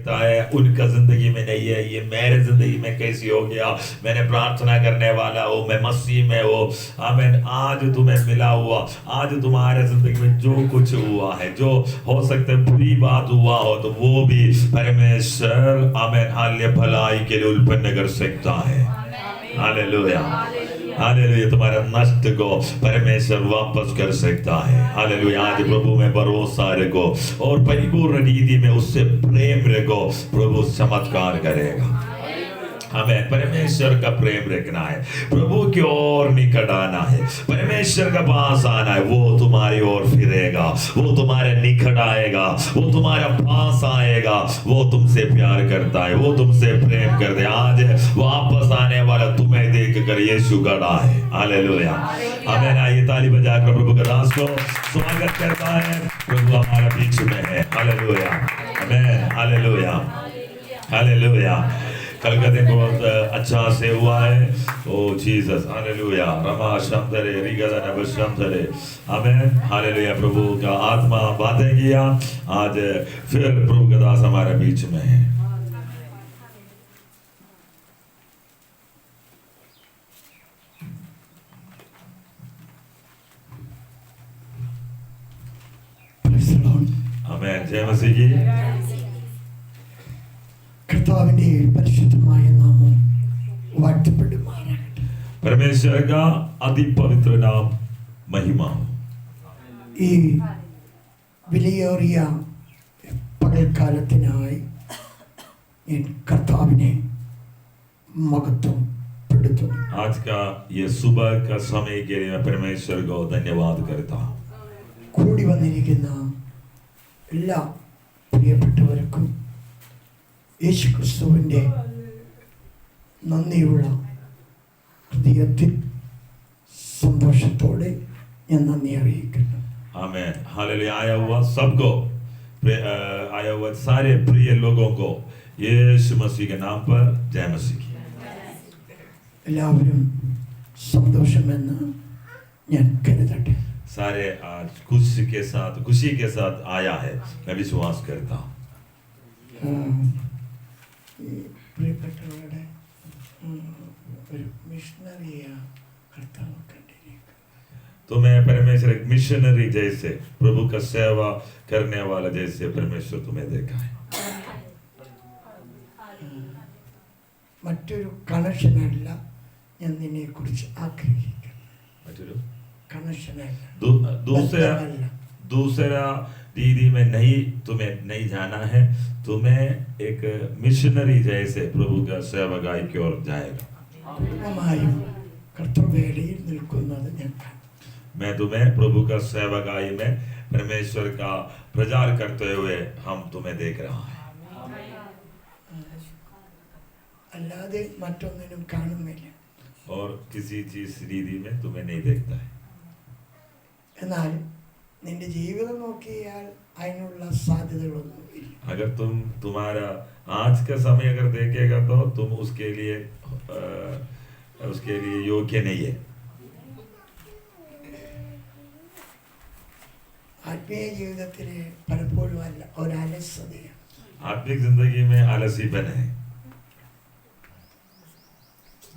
सकता है उनका जिंदगी में नहीं है, ये मेरे जिंदगी में कैसे हो गया? मैंने प्रार्थना करने वाला हूँ, मैं मसीह में हूँ। आमीन। आज तुम्हें मिला हुआ, आज तुम्हारे जिंदगी में जो कुछ हुआ है, जो हो सकता है बुरी बात हुआ हो, तो वो भी परमेश्वर आमीन हालेलुया भलाई के लिए उत्पन्न कर सकता है। Hallelujah, hallelujah. तुम्हारा नष्ट को परमेश्वर वापस कर सकता है। हालेलुया। आज प्रभु में भरोसा रखो और परिपूर्ण रीति में उससे प्रेम रखो, प्रभु चमत्कार करेगा। हमें परमेश्वर का प्रेम रखना है, प्रभु की ओर निकट आना है, परमेश्वर का पास आना है। वो तुम्हारी ओर फिरेगा, वो तुम्हारे निकट आएगा, वो तुम्हारे पास आएगा। वो तुमसे प्यार करता है, वो तुमसे प्रेम करता है। आज वापस आने वाला तुम्हें देखकर यीशु खड़ा है। हालेलुया। हमें आइए ताली बजाकर प्रभु के दास को स्वागत करता है। प्रभु हमारे बीच में है। हालेलुया, आमीन, हालेलुया, हालेलुया। कल का दिन बहुत अच्छा से हुआ है। ओ जीसस, हालेलुया। रमा शब्दरे रिगदा नबशब्दरे, आमीन, हालेलुया। प्रभु का आत्मा बातें किया। आज फिर प्रभु का दास हमारे बीच में है। आमीन। जय मसीह की। കർത്താവിന്റെ പരിശുദ്ധമായ നാമം വാഴ്ത്തപ്പെടുമാറാകട്ടെ. परमेश्वर का अति पवित्र नाम महिमा। ഈ വിലയേറിയ പകൽക്കാലത്തിനായി ഞാൻ കർത്താവിനെ മഹത്വപ്പെടുത്തുന്നു. आज का ये सुबह का समय के लिए मैं परमेश्वर को धन्यवाद करता हूँ। കൂടി വന്നിരിക്കുന്ന എല്ലാ പ്രിയപ്പെട്ടവർക്കും യേശു ക്രിസ്തുവിൻ്റെ നന്ദിയുള്ള ഹൃദയത്തിൽ സന്തോഷത്തോടെ ഞാൻ നന്ദി അറിയിക്കുന്നു. आमीन, हालेलुया। आया हुआ सबको, आया हुआ सारे प्रिय लोगों को यीशु मसीह के नाम पर जय मसीह की। എല്ലാവരും സന്തോഷമെന്ന് ഞാൻ കരുതട്ടെ. सारे आज खुशी के साथ आया है, मैं विश्वास करता हूँ। പ്രിയപ്പെട്ടവരുടെ ഒരു മിഷണറിയെ കർത്താവ് കണ്ടിരിക്കുന്നു. तो मैं परमेश्वर एक मिशनरी जैसे, प्रभु का सेवा करने वाला जैसे परमेश्वर तुम्हें देखा है। മറ്റൊരു കണക്ഷനല്ല ഞാൻ നിന്നെ കുറിച്ച് ആഗ്രഹിക്കുന്നു. मटरू കണക്ഷനല്ല, दूसरा दीदी में नहीं, तुम्हें नहीं जाना है। तुम्हें एक मिशनरी जैसे प्रभु का सेवकाई की ओर जाएगा। പൂർണ്ണമായും കർത്തൃവേലയിൽ നിൽക്കുന്നത് ഞാൻ കാണും. मैं तुम्हें प्रभु का सेवकाई में परमेश्वर का प्रचार करते हुए हम तुम्हें देख रहा है। അല്ലാതെ മറ്റൊന്നിനും കാണുന്നില്ല. और किसी चीज दीदी में तुम्हें नहीं देखता है। എന്നാൽ നിന്റെ ജീവിതം നോക്കിയാൽ അതിനുള്ള സാധ്യതകളൊന്നുമില്ല. अगर तुम्हारा आज का समय अगर देखेगा तो तुम उसके लिए योग्य नहीं है। ആത്മീയ ജീവിതത്തിലെ പലപ്പോഴും ഒരു അലസതയാണ്. आत्मिक जिंदगी में आलसीपन है,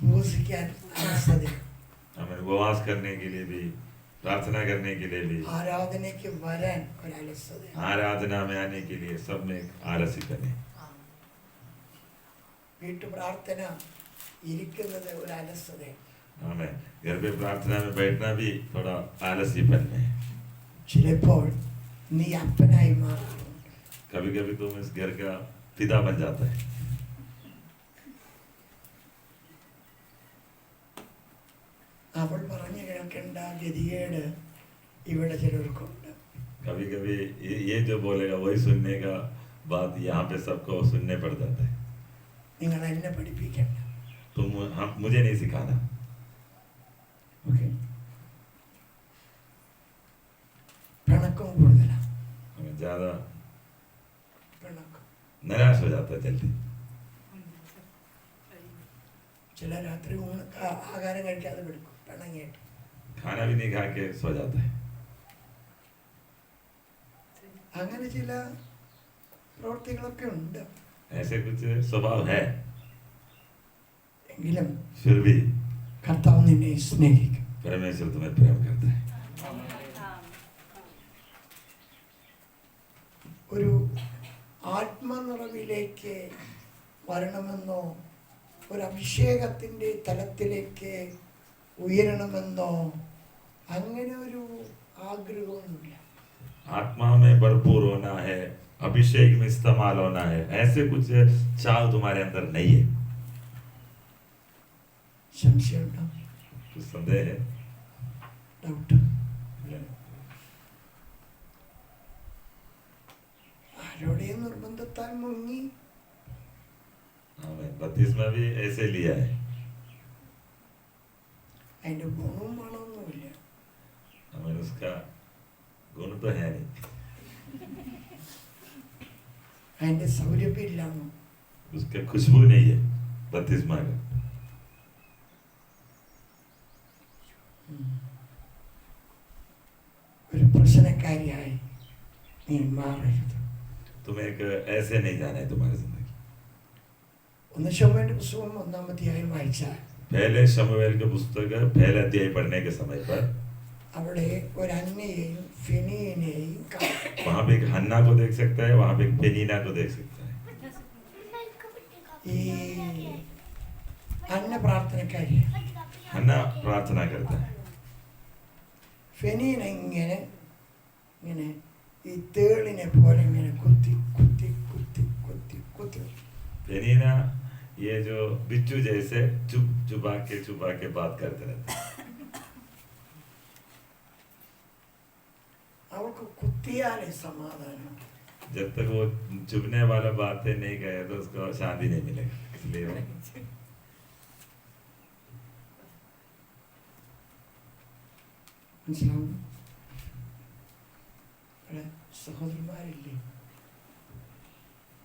ഉപവസിക്കാൻ അലസതയാണ്, हमें उपवास करने के लिए भी, प्रार्थना करने के लिए भी, ആരാധനയ്ക്ക് വരാൻ ഒരു അലസതയാണ്, आराधना में आने के लिए, सब में आलसीपन है। വീട്ടു പ്രാർത്ഥന ഇരിക്കുന്നത് ഒരു അലസതയാണ്. हमें घर पे प्रार्थना में बैठना भी थोड़ा आलसीपन में है। ചിലപ്പോൾ നീ അപ്പനായി മാറും. कभी कभी तुम इस घर का पिता बन जाता है। അവൾ പറഞ്ഞു കേൾക്കേണ്ട ഗതികേട് ഇവിടെ ചിലർക്കുണ്ട്. कभी कभी ये जो बोलेगा वही सुनने का बात यहाँ पे सबको सुनने पड़ जाता है। നിങ്ങൾ എന്നെ പഠിപ്പിക്കണ്ട. मुझे नहीं सिखाना। ഓക്കെ, പിണക്കം കൂടുതലാണ്. हमें ज्यादा പിണക്കം. निराश हो जाता है जल्दी। ചില രാത്രി ആഹാരം കഴിക്കാതെ പിടിക്കും പിണങ്ങിയിട്ട്. खाना भी नहीं खा के सो जाता है। അങ്ങനെ ചില പ്രവൃത്തികളൊക്കെ ഉണ്ട്. ऐसे कुछ स्वभाव है, എങ്കിലും फिर भी കർത്താവ് നിന്നെ സ്നേഹിക്കും. परमेश्वर तुम्हें प्रेम करता है. ഒരു ആത്മനിറവിലേക്ക് വരണമെന്നോ ഒരു അഭിഷേകത്തിൻ്റെ തലത്തിലേക്ക് ഉയരണമെന്നോ അങ്ങനെ ഒരു ആഗ്രഹമൊന്നുമില്ല. आत्मा में भरपूर होना है, अभिषेक में इस्तेमाल होना है, ऐसे कुछ चाव तुम्हारे अंदर नहीं है. സംശയമുണ്ടോ? कुछ संदेह है? ഡൗട്ട്? ആരോടെയും നിർബന്ധത്താൽ മുങ്ങി हमें बत्तीसवां भी ऐसे लिया है. അതിൻ്റെ ഗുണവും മണമൊന്നുമില്ല. हमें उसका गुण तो है नहीं, അതിൻ്റെ സൗരഭ്യമില്ലാന്നോ? उसका खुशबू नहीं है बत्तीसवां का. ഒരു പ്രശ്നക്കാരിയായി നീ മാറരുത്. तुम्हें एक ऐसे नहीं जाना है तुम्हारी जिंदगी. ഒന്ന് ശമൂവേലിന്റെ പുസ്തകം 1-ാം അധ്യായം വായിച്ചാൽ पहले शमूएल के पुस्तक पहले अध्याय पढ़ने के समय पर അവിടെ ഒരു അന്നയെയും ഫെനീനെയും കാണാം. वहाँ पे एक हन्ना को देख सकता है, वहाँ पे एक पेनीना को देख सकता है. ഈ അന്ന പ്രാർത്ഥനക്കാരിയാണ്. हन्ना प्रार्थना करता है. ഫെനീന ഇങ്ങനെ ഇങ്ങനെ ഈ തേളിനെ പോലെ ഇങ്ങനെ കുത്തി കുത്തി കുത്തി കുത്തി കുത്തി पेनीना ये जो बिच्छू जैसे चुपा के बात करते रहते हैं. അവൾക്ക് കുത്തിയാലേ സമാധാനം. जब तक वो चुभने वाला बातें नहीं गए तो उसको शांति नहीं मिलेगा. इसलिए वो മനസ്സിലാവും? ഇവിടെ സഹോദരന്മാരില്ലേ?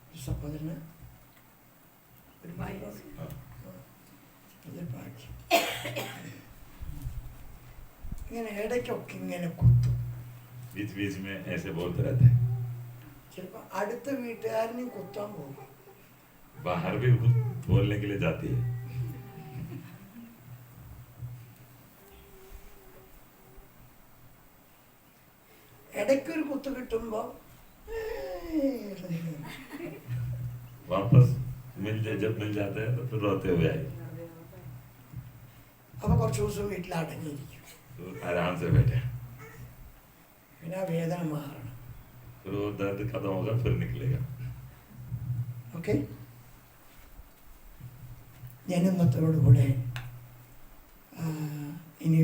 ഒരു സഹോദരന് ഒരു ഭാര്യ, അതൊരു ഭാഗ്യം. ഇങ്ങനെ ഇടയ്ക്കൊക്കെ ഇങ്ങനെ കുത്തും. बीच बीच में ऐसे बोलते रहते हैं. ചിലപ്പോ അടുത്ത വീട്ടുകാരനെയും കുത്താൻ പോകും. बाहर भी बोलने के लिए जाती है. ഇടയ്ക്കൊരു കുത്ത് കിട്ടുമ്പോ वापस जब मिल जाते हैं तो फिर रोते हुए आए. അപ്പൊ കുറച്ച് ദിവസം വീട്ടിൽ അടങ്ങിയിരിക്കും. तो आराम से बैठे. പിന്നെ ആ വേദന മാറണം. फिर वो दर्द खत्म होगा फिर निकलेगा. ഓക്കെ, ഞാൻ ഇന്നത്തോടുകൂടെ ഇനി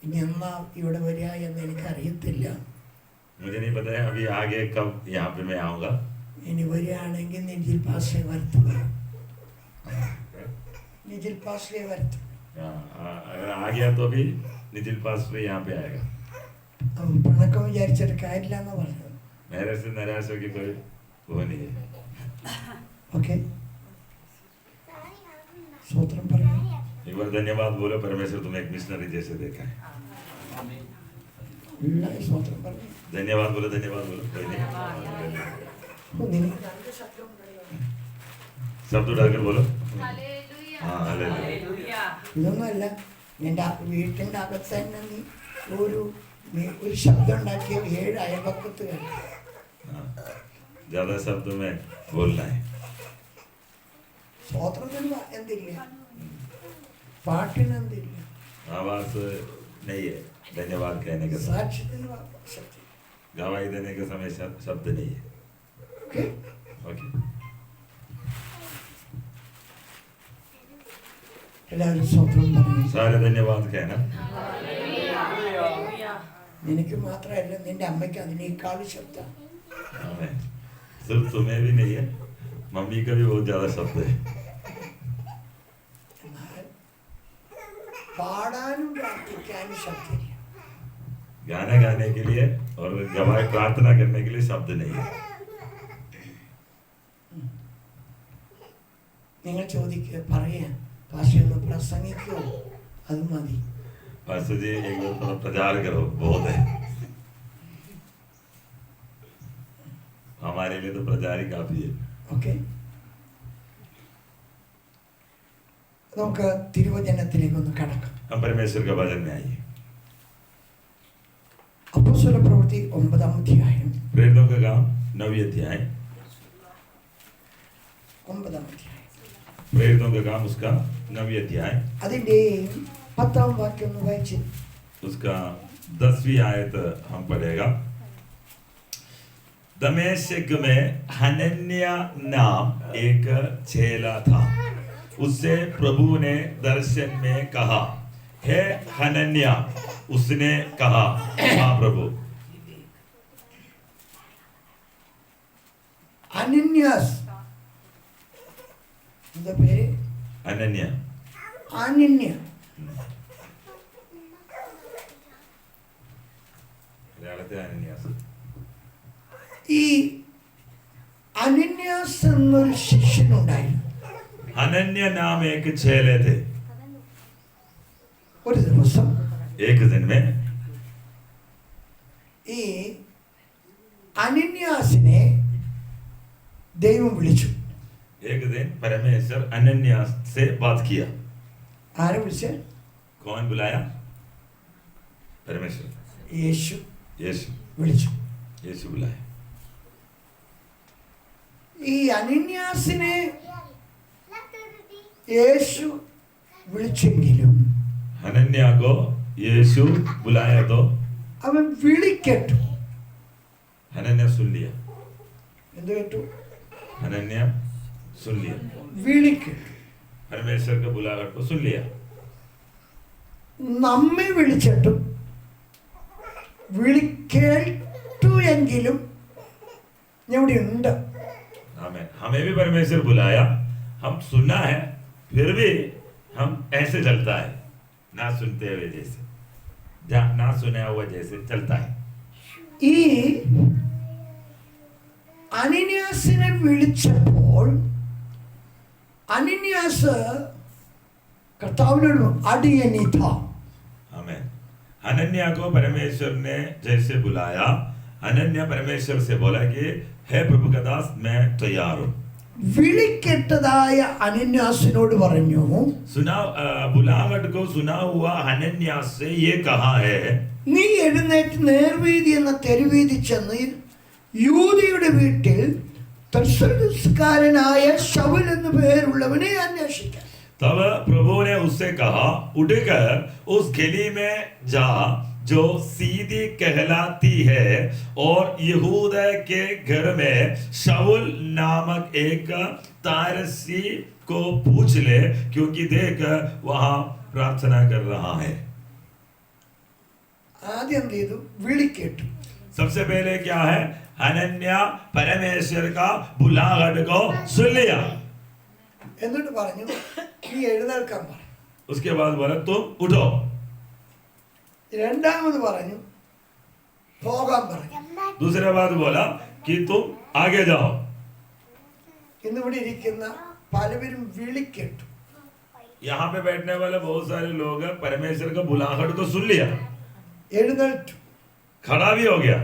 ഇനി എന്നാ ഇവിടെ വരിക എന്ന് എനിക്കറിയത്തില്ല. मुझे नहीं पता है अभी आगे कब यहाँ पे मैं आऊँगा. ഇനി വരികയാണെങ്കിൽ നിജിൽ പാസ്റ്ററെ വരുത്തുക. നിജിൽ പാസ്റ്ററെ വരുത്തുക. अगर आ गया तो भी निजिल पास यहाँ पे आएगा. പിണക്കം വിചാരിച്ചിട്ട് കാര്യമില്ല എന്ന് പറഞ്ഞത്. मेरे से निराश हो की कोई वो नहीं है. ഓക്കെ, സ്വത്രം പറഞ്ഞു. एक बार धन्यवाद बोलो, परमेश्वर तुम्हें एक मिशनरी जैसे देखा है. സ്വത്രം പറഞ്ഞു. धन्यवाद बोलो कोई नहीं. നിനക്ക് നല്ല ശബ്ദം ഉണ്ടല്ലോ. शब्द उठाकर बोलो. हालेलुया. हाँ हालेलुया. ഇതൊന്നുമല്ല, നിന്റെ വീട്ടിൻ്റെ അകത്ത് തന്നെ നീ ഒരു ശബ്ദം ഉണ്ടാക്കിയ 7 അയൽപക്കത്ത് കേൾക്കും. हाँ, ज्यादा शब्द में बोलना है. സ്വോത്രത്തിന് എന്തില്ല, പാട്ടിന് എന്തില്ല, आवाज नहीं है धन्यवाद कहने का समय. സാക്ഷ്യത്തിന് ശക്തി. गवाही देने के समय शब्द नहीं है. Okay, okay. എല്ലാവരും സ്വോത്രം പറഞ്ഞു. सारे धन्यवाद कहना. നിനക്ക് മാത്രമല്ല, നിന്റെ അമ്മയ്ക്ക് അതിനേക്കാൾ ശബ്ദം. आमीन. सिर्फ तुम्हें भी नहीं है, मम्मी का भी बहुत ज्यादा शब्द है. എന്നാൽ പാടാനും പ്രാർത്ഥിക്കാനും ശബ്ദമില്ല. गाना गाने के लिए और गवाही प्रार्थना करने के लिए शब्द नहीं है. നിങ്ങൾ ചോദിക്കുക, പറയാ ഭാഷ ഒന്ന് പ്രസംഗിക്കോ, അത് മതി. पास्टर जी एक बार थोड़ा प्रचार करो, बहुत है. हमारे लिए तो प्रचार ही काफी है. ഓക്കെ, നമുക്ക് തിരുവചനത്തിലേക്ക് ഒന്ന് കടക്കാം. हम परमेश्वर के वचन में आइए. അപ്പോസ്തല പ്രവൃത്തി 9-ാം അധ്യായം. प्रेरितों का काम 9वीं अध्याय. 9-ാം അധ്യായം. प्रेरितों का काम उसका 9वीं अध्याय. അതിന്റെ 10-ാം വാക്യം ഒന്ന് വായിച്ച്. उसका 10वीं आयत हम पढ़ेगा. दमिश्क में हनन्याह नाम एक चेला था. उससे प्रभु ने दर्शन में कहा, हे हनन्याह. उसने कहा, हाँ प्रभु. അനന്യാസ് എന്താ പേര്? अनन्या. അനന്യ. മലയാളത്തിൽ അനന്യാസ്. ഈ അനന്യാസ് എന്നൊരു ശിഷ്യനുണ്ടായിരുന്നു. अनन्या नाम एक चेले थे. ഒരു ദിവസം एक दिन में ഈ അനന്യാസിനെ ദൈവം വിളിച്ചു. एक दिन परमेश्वर अनन्या से बात किया. ആരെ വിളിച്ച? कौन बुलाया? परमेश्वर. യേശു यीशु. വിളിച്ചു. यीशु बुलाया. ഈ അനന്യാസിനെ യേശു വിളിച്ചെങ്കിലും हनन्या को यीशु बुलाया तो അവൻ വിളിക്കട്ടു. हनन्या सुन लिया. എന്ത് കേട്ടു? हनन्या सुन लिया. വിളിക്കട്ടു. परमेश्वर के बुलाहट को सुन लिया. നമ്മെ വിളിച്ചിട്ടും വിളിക്കേട്ടു എങ്കിലും ഞാൻ ഇവിടെ ഉണ്ട്. आमीन. हमें भी परमेश्वर बुलाया, हम सुना है, फिर भी हम ऐसे चलता है, ना सुनते हुए जैसे, ना सुना हुआ जैसे चलता है. ഈ അനന്യാസിനെ വിളിച്ചപ്പോൾ അനന്യാസ് കർത്താവിനോട് അടിയനിത. आमीन. हनन्या को परमेश्वर ने जैसे बुलाया, हनन्या परमेश्वर से बोला कि हे प्रभु का दास, मैं तैयार हूँ. വിളിക്കെട്ടതായ അനന്യാസിനോട് പറഞ്ഞു, सुना बुलाहट को सुना हुआ हनन्या से ये कहा है, നീ എഴുന്നേറ്റ് നേർവീതി എന്ന തെരുവീതി ചെന്ന് യൂദയുടെ വീട്ടിൽ തർസോസുകാരനായ ശൗൽ എന്നു പേരുള്ളവനെ അന്വേഷിക്കാം. तब प्रभु ने उससे कहा, उठकर उस गली में जा जो सीधी कहलाती है, और यहूदा के घर में शाऊल नामक एक तारसी को पूछ ले, क्योंकि देख वहां प्रार्थना कर रहा है. ആദ്യം എന്ത് ചെയ്തു? വിളിക്കേട്ടു. सबसे पहले क्या है? हनन्या परमेश्वर का बुलाहट को सुन लिया. എന്നിട്ട് പറഞ്ഞു, നീ എഴുന്നേൽക്കാൻ പറഞ്ഞു. उसके बाद बोला, तुम उठो. രണ്ടാമത് പറഞ്ഞു, പോകാൻ പറഞ്ഞു. दूसरे बात बोला कि तुम आगे जाओ. ഇന്നിവിടെ ഇരിക്കുന്ന പലവരും വിളിക്കേട്ടു. यहाँ पे बैठने वाले बहुत सारे लोग हैं, परमेश्वर का बुलाहट को सुन लिया, എഴുന്നേറ്റു, खड़ा भी हो गया.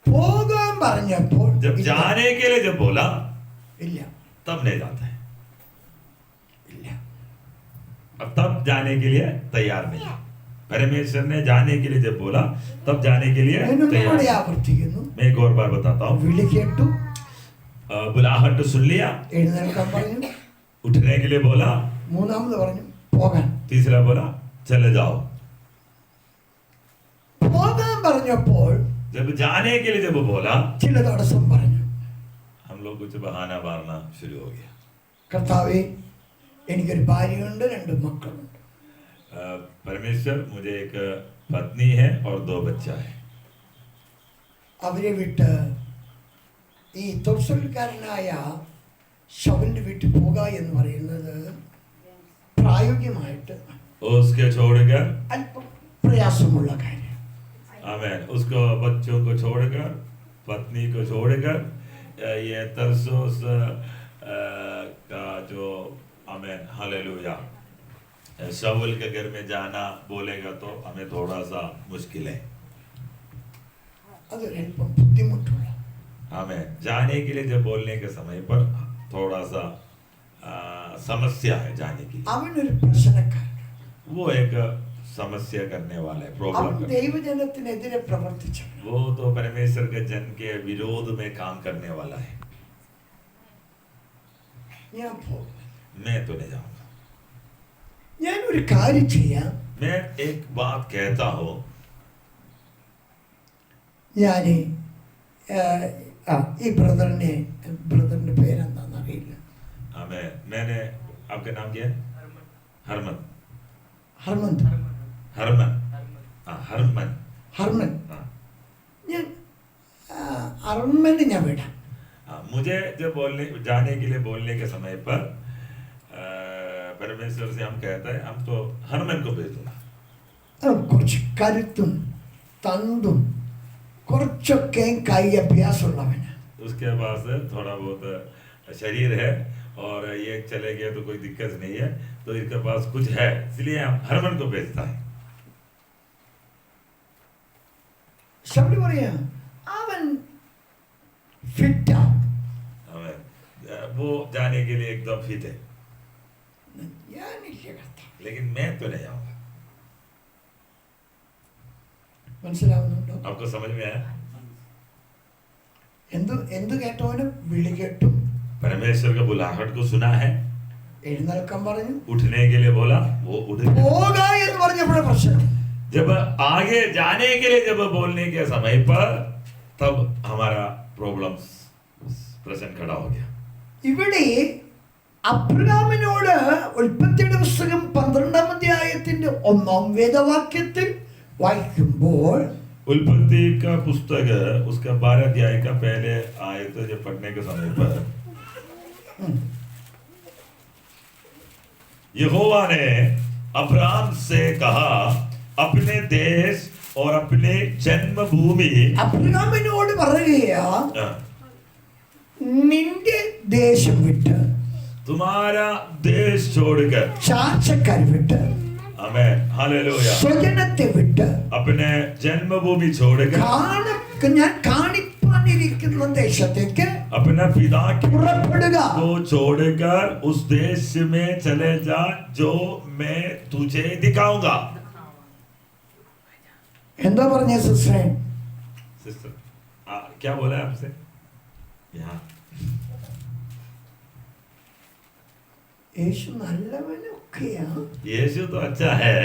പോകാൻ പറഞ്ഞപ്പോൾ जब जाने के लिए जब बोला, ഇല്ല, तब नहीं जाता है. ഇല്ല. अब तब जाने के लिए तैयार नहीं है. परमेश्वर ने जाने के लिए जब बोला, तब जाने के लिए ഞാനൊന്നും तैयार കൂടി नहीं. ആവർത്തിക്കുന്നു. मैं एक और बार बताता हूँ. വിളിക്കേട്ടു, बुलाहट सुन लिया, എഴുന്നേൽക്കാൻ പറഞ്ഞു. उठने के लिए बोला. മൂന്നാമത് പറഞ്ഞു, പോകാൻ. तीसरा बोला, चले जाओ. പോകാൻ പറഞ്ഞപ്പോൾ जब जाने के लिए जब बोला, ചില തടസ്സം പറഞ്ഞു. हम लोग कुछ बहाना मारना शुरू हो गया. കർത്താവേ, എനിക്കൊരു ഭാര്യയുണ്ട്, 2 മക്കളുണ്ട്. परमेश्वर, मुझे एक पत्नी है और 2 बच्चा है. അവരെ വിട്ട് ഈ തൊഴിൽക്കാരനായ ശൗലിന്റെ വീട്ടിൽ പോകുക എന്ന് പറയുന്നത് പ്രായോഗികമായിട്ട് उसके छोड़कर, അല്പം പ്രയാസമുള്ള കാര്യം. आमीन, उसको बच्चों को छोड़कर, पत्नी को छोड़कर, ये तरसोस का जो, आमीन, हालेलुया, शाऊल के घर में जाना बोलेगा तो हमें थोड़ा सा मुश्किल है. അതൊരല്പം ബുദ്ധിമുട്ടുള്ള. आमीन. जाने के लिए जब बोलने के समय पर थोड़ा सा समस्या है जाने की। അവനൊരു പ്രശ്നക്കാരൻ. वो एक समस्या करने वाला है, प्रॉब्लम അവൻ करने। ദൈവജനത്തിനെതിരെ പ്രവർത്തിച്ചു. वो तो परमेश्वर के जन के विरोध में काम करने वाला है। ഞാൻ പോകും. मैं तो नहीं जाऊंगा। ഞാനൊരു കാര്യം ചെയ്യാം. मैं एक बात कहता हूँ, ഞാൻ ഈ ബ്രദറിന്റെ പേരെന്താണെന്ന് അറിയില്ല. मैंने आपका नाम क्या है? हरमन। ഹർമന്ത്. हरमन। हरमन। ഹർമൻ. हाँ। ഞാൻ ഹർമന് ഞാൻ വിടാം. मुझे जब जाने के लिए बोलने के समय पर परमेश्वर से हम कहते हैं हम तो हरमन को भेज दूंगा। കുറച്ച് കരുത്തും തണ്ടും കുറച്ചൊക്കെ കൈ അഭ്യാസമുള്ളവന്. उसके पास थोड़ा बहुत शरीर है और ये चले गए तो कोई दिक्कत नहीं है, तो इसके पास कुछ है, इसलिए हम हरमन को भेजता है। ശബ്ദം പറയാ അവൻ ഫിറ്റാ. वो जाने के लिए एकदम फिट है, ഞാനില്ല കർത്താവേ. लेकिन मैं तो नहीं आऊंगा। മനസ്സിലാവുന്നുണ്ടോ? आपको समझ में आया? എന്ത് കേട്ടവനും വിളി കേട്ടു. परमेश्वर के बुलाहट को सुना है, എഴുന്നേൽക്കാൻ പറഞ്ഞു. उठने के लिए बोला, वो उठ गया। പോക എന്ന് പറഞ്ഞപ്പോഴേ പ്രശ്നം. जब आगे जाने के लिए जब बोलने के समय पर तब हमारा प्रॉब्लम प्रश्न खड़ा हो गया। ഇവിടെ അബ്രഹാമിനോട് ഉൽപ്പത്തിയുടെ പുസ്തകം 12-ാം അധ്യായത്തിന്റെ 1-ാം വേദവാക്യത്തിൽ വായിക്കുമ്പോൾ उत्पत्ति का पुस्तक उसका 12 अध्याय का पहले आयत जब पढ़ने के समय पर यहोवा ने अब्राहम से कहा अपने देश और अपने जन्मभूमि। അബ്രഹാമിനോട് പറയുകയാ നിന്റെ ദേശം വിട്ട് तुम्हारा देश छोड़कर, ചാർച്ചക്കാർ വിട്ട്, आमेन, हालेलुया, സ്വജനത്തെ വിട്ട്, अपने जन्मभूमि छोड़कर ഞാൻ കാണിപ്പാനിരിക്കുന്ന ദേശത്തേക്ക് अपना पिता പുറപ്പെടുക. को छोड़कर उस देश में चले जा जो मैं तुझे दिखाऊंगा। എന്താ പറഞ്ഞ സിസ്റ്ററെ? सिस्टर क्या बोला है आपसे? यहाँ യേശു നല്ലവനൊക്കെയാ. यीशु तो अच्छा है,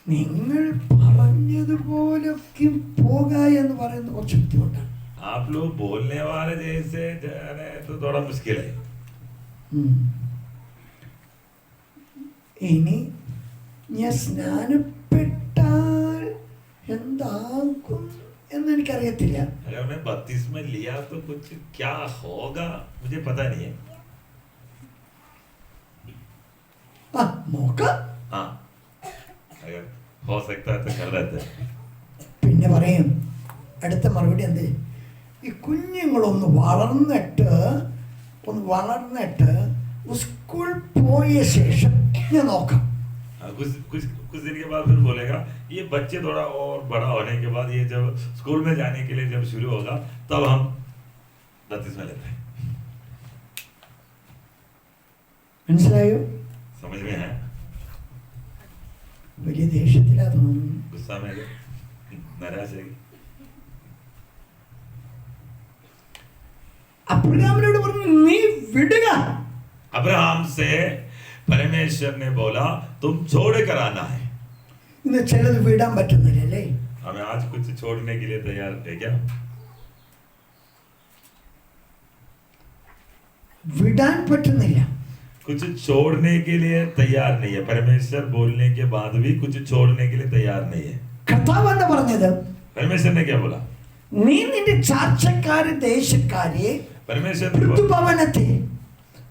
നിങ്ങൾ പറഞ്ഞതുപോലൊക്കെ പോക എന്ന് പറയുന്നത് കുറച്ച് ബുദ്ധിമുട്ടാണ്. आप लोग बोलने वाले जैसे जाने तो थोड़ा मुश्किल है। ഇനി ഞാൻ സ്നാനപ്പെട്ടാൽ എന്താകും എന്ന് എനിക്കറിയത്തില്ല. अगर मैं बपतिस्मा लिया तो कुछ क्या होगा मुझे पता नहीं है। നോക്കാം. हाँ, अगर हो सकता है तो कर लेते हैं। പിന്നെ പറയും അടുത്ത മറുപടി എന്ത്? ഈ കുഞ്ഞുങ്ങളൊന്ന് വളർന്നിട്ട് സ്കൂൾ പോയ ശേഷം ഞാൻ നോക്കാം. कुछ कुछ कुछ दिन के बाद फिर बोलेगा ये बच्चे थोड़ा और बड़ा होने के बाद ये जब स्कूल में जाने के लिए जब शुरू होगा तब हम बपतिस्मा लेते हैं। മനസ്സിലായോ? समझ में है? വലിയ ദേഷ്യത്തിലാ തോന്നുന്നു. गुस्सा में नाराज है। അബ്രഹാമിനോട് പറഞ്ഞു നീ വിടുക. अब्राहम से परमेश्वर ने बोला तुम छोड़ कर आना है। ഇന്ന് ചിലത് വിടാൻ പറ്റുന്നില്ലല്ലേ? हमें आज कुछ छोड़ने के लिए तैयार है क्या? വിടാൻ പറ്റുന്നില്ല. कुछ छोड़ने के लिए तैयार नहीं है। परमेश्वर बोलने के बाद भी कुछ छोड़ने के लिए तैयार नहीं है। കർത്താവ് എന്താ പറഞ്ഞത്? परमेश्वर ने क्या बोला? നീ നിന്റെ ചാർച്ചക്കാര് ദേശക്കാരെ परमेश्वर ने പിതൃഭവനത്തെ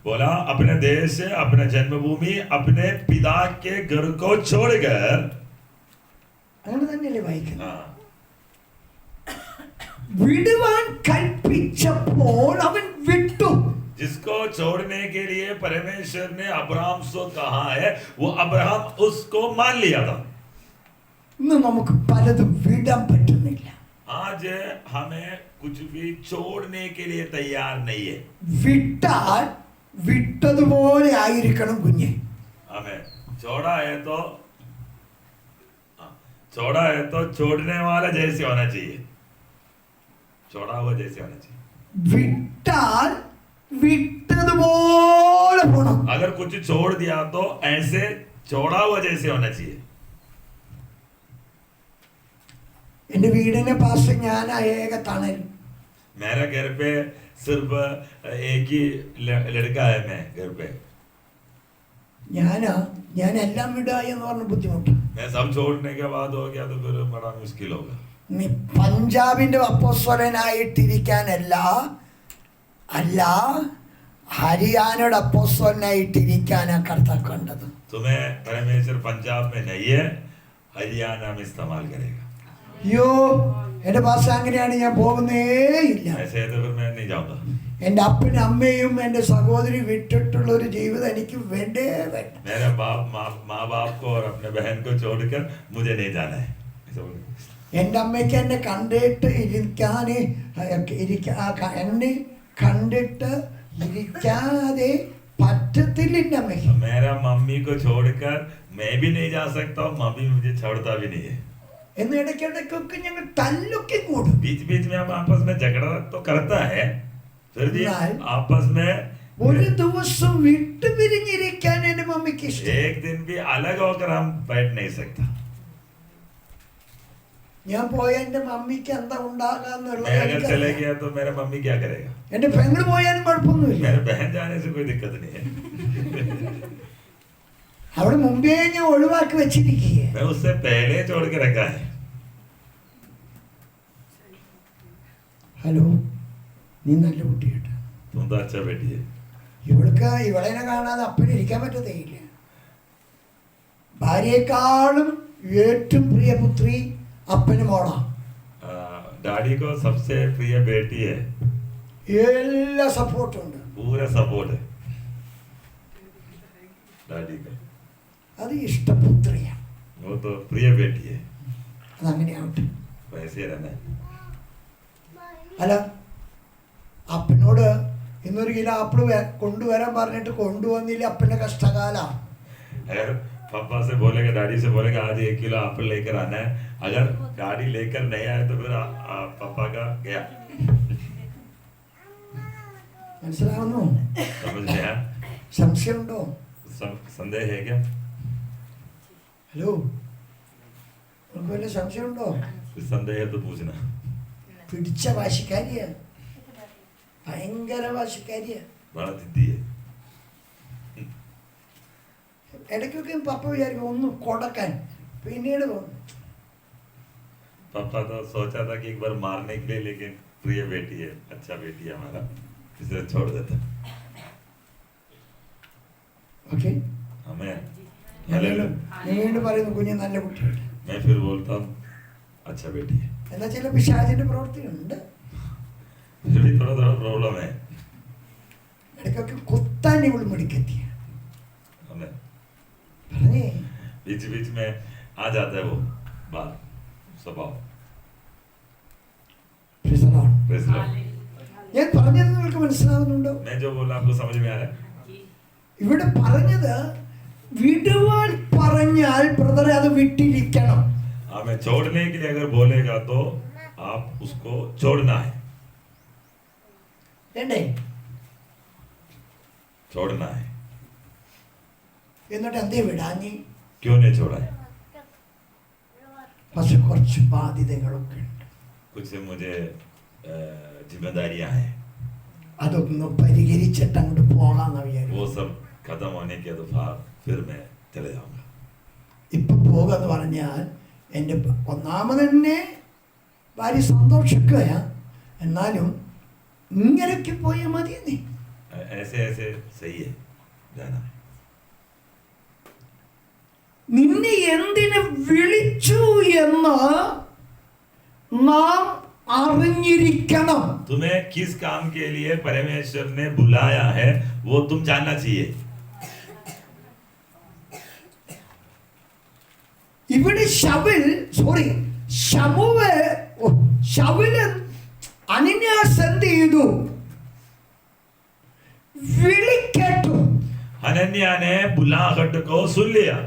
बोला अपने देश, अपने जन्मभूमि, अपने पिता के घर को छोड़कर। അങ്ങനെ തന്നെയല്ലേ വായിക്കുന്നത്? हाँ, വിടുവാൻ കൽപ്പിച്ചപ്പോൾ അവൻ വിട്ടു. जिसको छोड़ने के लिए परमेश्वर ने अब्राहम से कहा है वो अब्राहम उसको मान लिया था। ഇന്ന് നമുക്ക് പലതും വിടാൻ പറ്റുന്നില്ല. आज हमें कुछ भी छोड़ने के लिए तैयार नहीं है। വിട്ടാൽ വിട്ടതുപോലെ ആയിരിക്കണം കുഞ്ഞ്. हमें छोड़ा है तो छोड़ने वाला जैसे होना चाहिए, छोड़ा हुआ जैसे होना चाहिए. വിട്ടാൽ വിട്ടതുപോലെ പോണം. अगर कुछ छोड़ दिया तो ऐसे छोड़ा हुआ जैसे होना चाहिए. എന്റെ വീടിന്റെ പാസ് ഞാൻ ഏക തണൽ. मेरा घर पे सिर्फ एक ही लड़का है, मैं घर पे. ഞാൻ എല്ലാം വിടായി എന്ന് പറഞ്ഞ ബുദ്ധിമുട്ട്. मैं सब छोड़ने के बाद हो गया तो फिर बड़ा मुश्किल होगा. നീ പഞ്ചാബിന്റെ അപ്പോസ്തലനായിട്ടിരിക്കാനല്ല, അല്ല ഹരിയാനയുടെ അപ്പോസ്തലനായിട്ടിരിക്കാനാ കർത്താവ് കണ്ടത്. तुम्हें परमेश्वर पंजाब में नहीं है, हरियाणा में इस्तेमाल करेगा. അയ്യോ എന്റെ ഭാഷ അങ്ങനെയാണ്, ഞാൻ പോകുന്നേ ഇല്ല. ऐसे तो फिर मैं नहीं जाऊंगा. എന്റെ അപ്പനും അമ്മയും എന്റെ സഹോദരി വിട്ടിട്ടുള്ള ഒരു ജീവിതം എനിക്ക് വേണ്ടേ വേണ്ട. मेरे माँ बाप को और अपने बहन को छोड़कर मुझे नहीं जाना है. എന്റെ അമ്മയ്ക്ക് എന്നെ കണ്ടിട്ട് എന്നെ കണ്ടിട്ട് ഇരിക്കാതെ പറ്റത്തില്ല എന്റെ അമ്മയ്ക്ക്. मेरा मम्मी को छोड़कर मैं भी नहीं जा सकता, मम्मी मुझे छोड़ता भी नहीं है. എന്ന് ഇടയ്ക്കിടയ്ക്കൊക്കെ ഞങ്ങൾ തല്ലൊക്കെ കൂടും. बीच बीच में हम आपस में झगड़ा तो करता है, फिर भी आपस में ഒരു ദിവസം വിട്ടുപിരിഞ്ഞിരിക്കാൻ എന്റെ മമ്മിക്ക് ഇഷ്ടം. एक दिन भी अलग होकर हम बैठ नहीं सकता. ഞാൻ പോയ എന്റെ മമ്മിക്ക് എന്താ मैं अगर ഉണ്ടാകാന്നുള്ളത് चले गया तो मेरा मम्मी क्या करेगा. എന്റെ പെങ്ങള് പോയാലും കുഴപ്പമൊന്നുമില്ല. मेरे बहन जाने से कोई दिक्कत नहीं है. അവിടെ മുമ്പേ ഞാൻ ഒഴിവാക്കി വെച്ചിരിക്കുക. मैं उससे पहले छोड़ के रखा है. ഹലോ, നീ നല്ല കുട്ടിയായിട്ട്. तुम तो अच्छा बेटी है. ഇവളെ കാണാതെ അപ്പന് ഇരിക്കാൻ പറ്റത്തേയില്ല. ഭാര്യയെക്കാളും ഏറ്റവും പ്രിയ പുത്രി അപ്പന് മോളാ. डैडी को सबसे प्रिय बेटी है. എല്ലാ സപ്പോർട്ടും ഉണ്ട്. पूरा सपोर्ट है डैडी का. അത് ഇഷ്ടപുത്രിയാണ്. वो तो प्रिय बेटी है. അതങ്ങനെയാവട്ടെ. वैसे रहना है. അല്ല, അപ്പനോട് ഇന്നൊരു കിലോ ആപ്പിൾ കൊണ്ടുവരാൻ പറഞ്ഞിട്ട് കൊണ്ടുവന്നില്ല, അപ്പന്റെ കഷ്ടകാല. अगर पापा से बोलेगा, डैडी से बोलेगा आज 1 किलो एप्पल लेकर आना है, अगर गाड़ी लेकर नहीं आए तो फिर पापा का गया. മനസ്സിലാവുന്നു? समझ में आया? സംശയമുണ്ടോ? संदेह है क्या? ഹലോ, നമുക്ക് വല്ല സംശയമുണ്ടോ? संदेह है तो पूछना. പിടിച്ച വാശിക്കാരിയ, ഭയങ്കര വാശിക്കാരിയ. बड़ा जिद्दी है. ഇടയ്ക്കൊക്കെ പപ്പ വിചാരിക്കും ഒന്ന് കൊടുക്കാൻ, പിന്നീട് തോന്നും पापा तो सोचा था कि एक बार मारने के लिए, लेकिन प्रिय बेटी है, अच्छा बेटी है हमारा, इसे छोड़ देता. ഓക്കെ. हमें വീണ്ടും പറയുന്നു കുഞ്ഞ് നല്ല കുട്ടിയുണ്ട്. मैं फिर बोलता हूँ अच्छा बेटी है. എന്നാ ചില പിശാചിന്റെ പ്രവൃത്തി ഉണ്ട്. फिर भी थोड़ा थोड़ा प्रॉब्लम है. ഇടയ്ക്കൊക്കെ കുത്താൻ ഇവൾ മിടിക്കെത്തിയ हमें പറഞ്ഞേ. बीच बीच में आ जाता है वो बात स्वभाव. Praise the Lord. Praise the Lord. ഞാൻ പറഞ്ഞത് നിങ്ങൾക്ക് മനസ്സിലാവുന്നുണ്ടോ? मैं जो बोला आपको समझ में आ रहा है? ഇവിടെ പറഞ്ഞത് വിടുവാൻ പറഞ്ഞാൽ ബ്രദറെ അത് വിട്ടിരിക്കണം. हमें छोड़ने के लिए अगर बोलेगा तो आप उसको छोड़ना है. വേണ്ടേ? छोड़ना है. എന്നിട്ട് എന്തേ വിടാഞ്ഞി? क्यों नहीं छोड़ा है? പക്ഷെ കുറച്ച് ബാധ്യതകളൊക്കെ ഉണ്ട്. कुछ मुझे जिम्मेदारियां हैं. അതൊന്ന് പരിഹരിച്ചിട്ട് അങ്ങോട്ട് പോകാമെന്ന് വിചാരിച്ചു. वो सब खत्म होने के बाद फिर मैं चले जाऊंगा. ഇപ്പൊ പോകാന്ന് പറഞ്ഞാൽ എൻ്റെ ഒന്നാമത് തന്നെ ഭാര്യ സന്തോഷിക്കുക, എന്നാലും ഇങ്ങനെയൊക്കെ പോയാൽ മതി. ऐसे ऐसे सही है जाना. നിന്നെ എന്തിന് വിളിച്ചു എന്ന് നാം അറിഞ്ഞിരിക്കണം. तुम्हें किस काम के लिए परमेश्वर ने बुलाया है वो तुम जानना चाहिए. ഇവിടെ ശമൂവേല് അനന്യാസ് എന്ത് ചെയ്തു? വിളിക്കട്ടെ हनन्या ने बुलाहट को सुन लिया।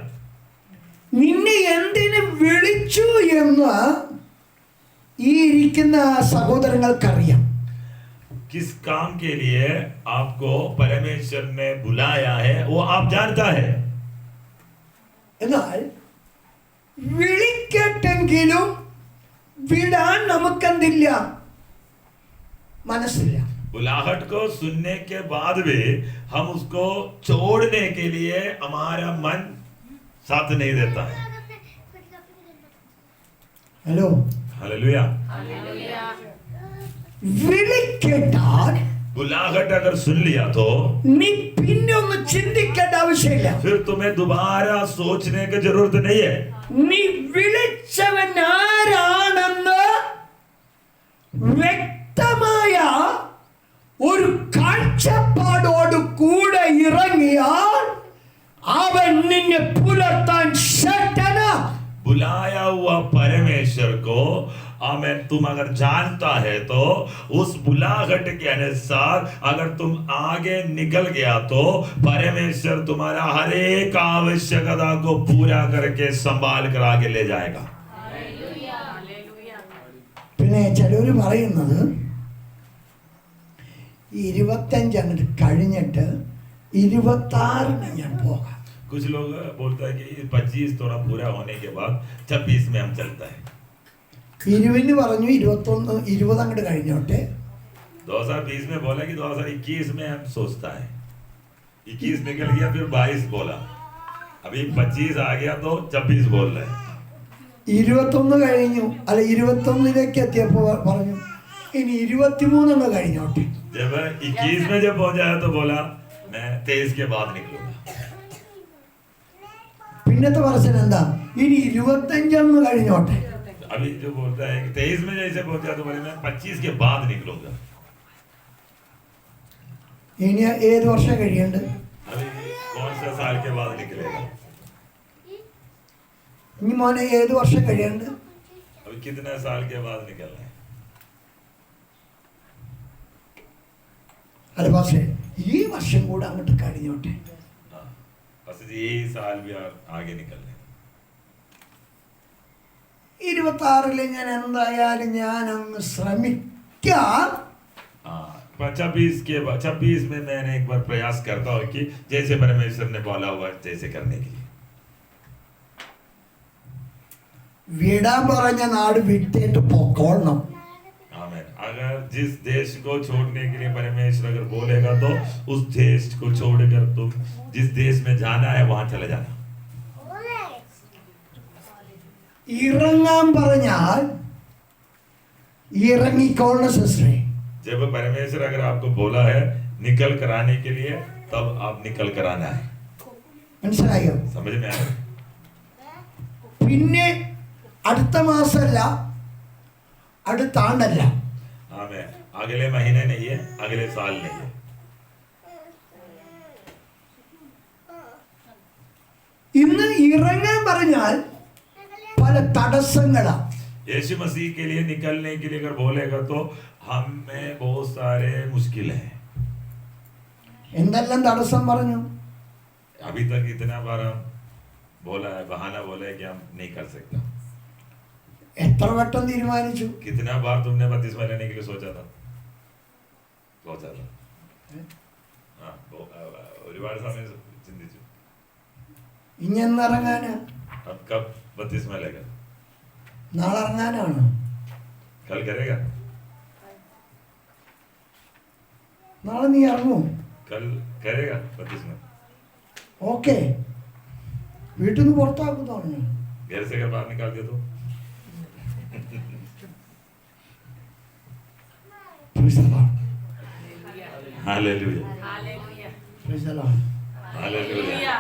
നിന്നെ എന്തിന് വിളിച്ചു എന്ന് ഈ ഇരിക്കുന്ന സഹോദരങ്ങൾക്കറിയാം. किस काम के लिए आपको परमेश्वर ने बुलाया है वो आप जानता है। എന്നാൽ വിളിക്കട്ടെങ്കിലും വിടാൻ നമുക്കെന്തില്ല, മനസ്സില്ല. बुलाहट को सुनने के बाद भी हम उसको छोड़ने के लिए हमारा मन साथ नहीं देता है। Hello, hallelujah. വിളിക്കേട്ടാൽ बुलाहट अगर सुन लिया तो നീ പിന്നെ ഒന്ന് ചിന്തിക്കേണ്ട ആവശ്യമില്ല. फिर तुम्हें दोबारा सोचने की जरूरत नहीं है। നീ വിളിച്ചവൻ ആരാണെന്ന് വ്യക്തമായ ഒരു കാഴ്ചപ്പാടോട് കൂടെ ഇറങ്ങിയാൽ അവൻ നിന്നെ പുലർത്താൻ ശക്തനാ. बुलाया हुआ परमेश्वर को आमेन तुम अगर जानता है तो उस बुलाहट के अनुसार अगर तुम आगे निकल गया तो परमेश्वर तुम्हारा हर एक आवश्यकता को पूरा करके संभाल कर आगे ले जाएगा। പിന്നെ ചിലര് പറയുന്നത് 25 അങ്ങോട്ട് കഴിഞ്ഞിട്ട് 26 ഞാൻ പോകാം. कुछ लोग बोलता है कि 25 थोड़ा पूरा होने के बाद 26 में हम चलता है। 20 പറഞ്ഞു, 21 20 അങ്ങോട്ട് കഴിഞ്ഞോട്ടെ. 2020 में बोला कि 2021 में हम सोचता है। 21 निकल गया फिर 22 बोला, अभी 25 आ गया तो 26 बोल रहे हैं। 21 കഴിഞ്ഞു, അല്ല 21ലേക്ക് എത്തിയപ്പോൾ പറഞ്ഞു ഇനി 23 അങ്ങ് കഴിഞ്ഞോട്ടെ. जब 21 में जब पहुंचा तो बोला मैं 23 के बाद निकलूंगा। പിന്നത്തെ പറച്ചിൽ എന്താ, ഇനി 25 അങ്ങ് കഴിഞ്ഞോട്ടെ. अभी जो बोलता है कि 23 में जैसे पहुंचा तो बोले मैं 25 के बाद निकलूंगा। ഇനി ഏത് വർഷം കഴിയുന്നുണ്ട്? अभी कौन सा साल के बाद निकलेगा? ഇനി മോനെ ഏത് വർഷം കഴിയുന്നുണ്ട്? अभी कितना साल के बाद निकलना है? അല്ല പക്ഷേ ഈ വർഷം കൂടെ അങ്ങോട്ട് കഴിഞ്ഞോട്ടെ. हाँ, बस यही साल भी और आगे निकलना है। 26 ഞാൻ എന്തായാലും ഞാൻ അങ്ങ് ശ്രമിക്കാം. हाँ, 26 में मैंने एक बार प्रयास करता हूँ कि जैसे परमेश्वर ने बोला हुआ है, जैसे करने के लिए। വിടാൻ പറഞ്ഞ നാട് വിട്ടേട്ട് പൊക്കോളണം. आमीन। अगर जिस देश को छोड़ने के लिए परमेश्वर अगर बोलेगा तो उस देश को छोड़कर तुम जिस देश में जाना है वहां चले जाना। ഇറങ്ങാൻ പറഞ്ഞാൽ ഇറങ്ങിക്കോളണം സിസ്റ്ററെ. जब परमेश्वर अगर आपको बोला है निकल कर आने के लिए तब आप निकल कर आना है। മനസ്സിലായോ? समझ में आया? പിന്നെ അടുത്ത മാസമല്ല, അടുത്ത ആണ്ടല്ല, आमीन। अगले महीने नहीं है, अगले साल नहीं है। ഇന്ന് ഇറങ്ങാൻ പറഞ്ഞാൽ പല തടസ്സങ്ങളാ. यीशु मसीह के लिए निकलने के लिए अगर बोलेगा तो हमें बहुत सारे मुश्किल हैं। എന്തെല്ലാം തടസ്സം പറഞ്ഞു? अभी तक इतना बार हम बोला है, बहाना बोला है कि हम नहीं कर सकता। എത്ര വട്ടം തീരുമാനിച്ചു? कितना बार तुमने बपतिस्मा लेने के लिए सोचा था? हाँ, ഒരുപാട് സമയം ചിന്തിച്ചു. ഇനി എന്നിറങ്ങാനാ? अब कब बपतिस्मा लेगा? നാളെ ഇറങ്ങാനാണ്? कल करेगा? നാളെ നീ ഇറങ്ങും? कल करेगा बपतिस्मा? ഓക്കെ, വീട്ടിൽ നിന്ന് പുറത്താക്കും തോന്നുന്നു. घर से अगर बाहर निकाल दिया तो? Hallelujah, hallelujah.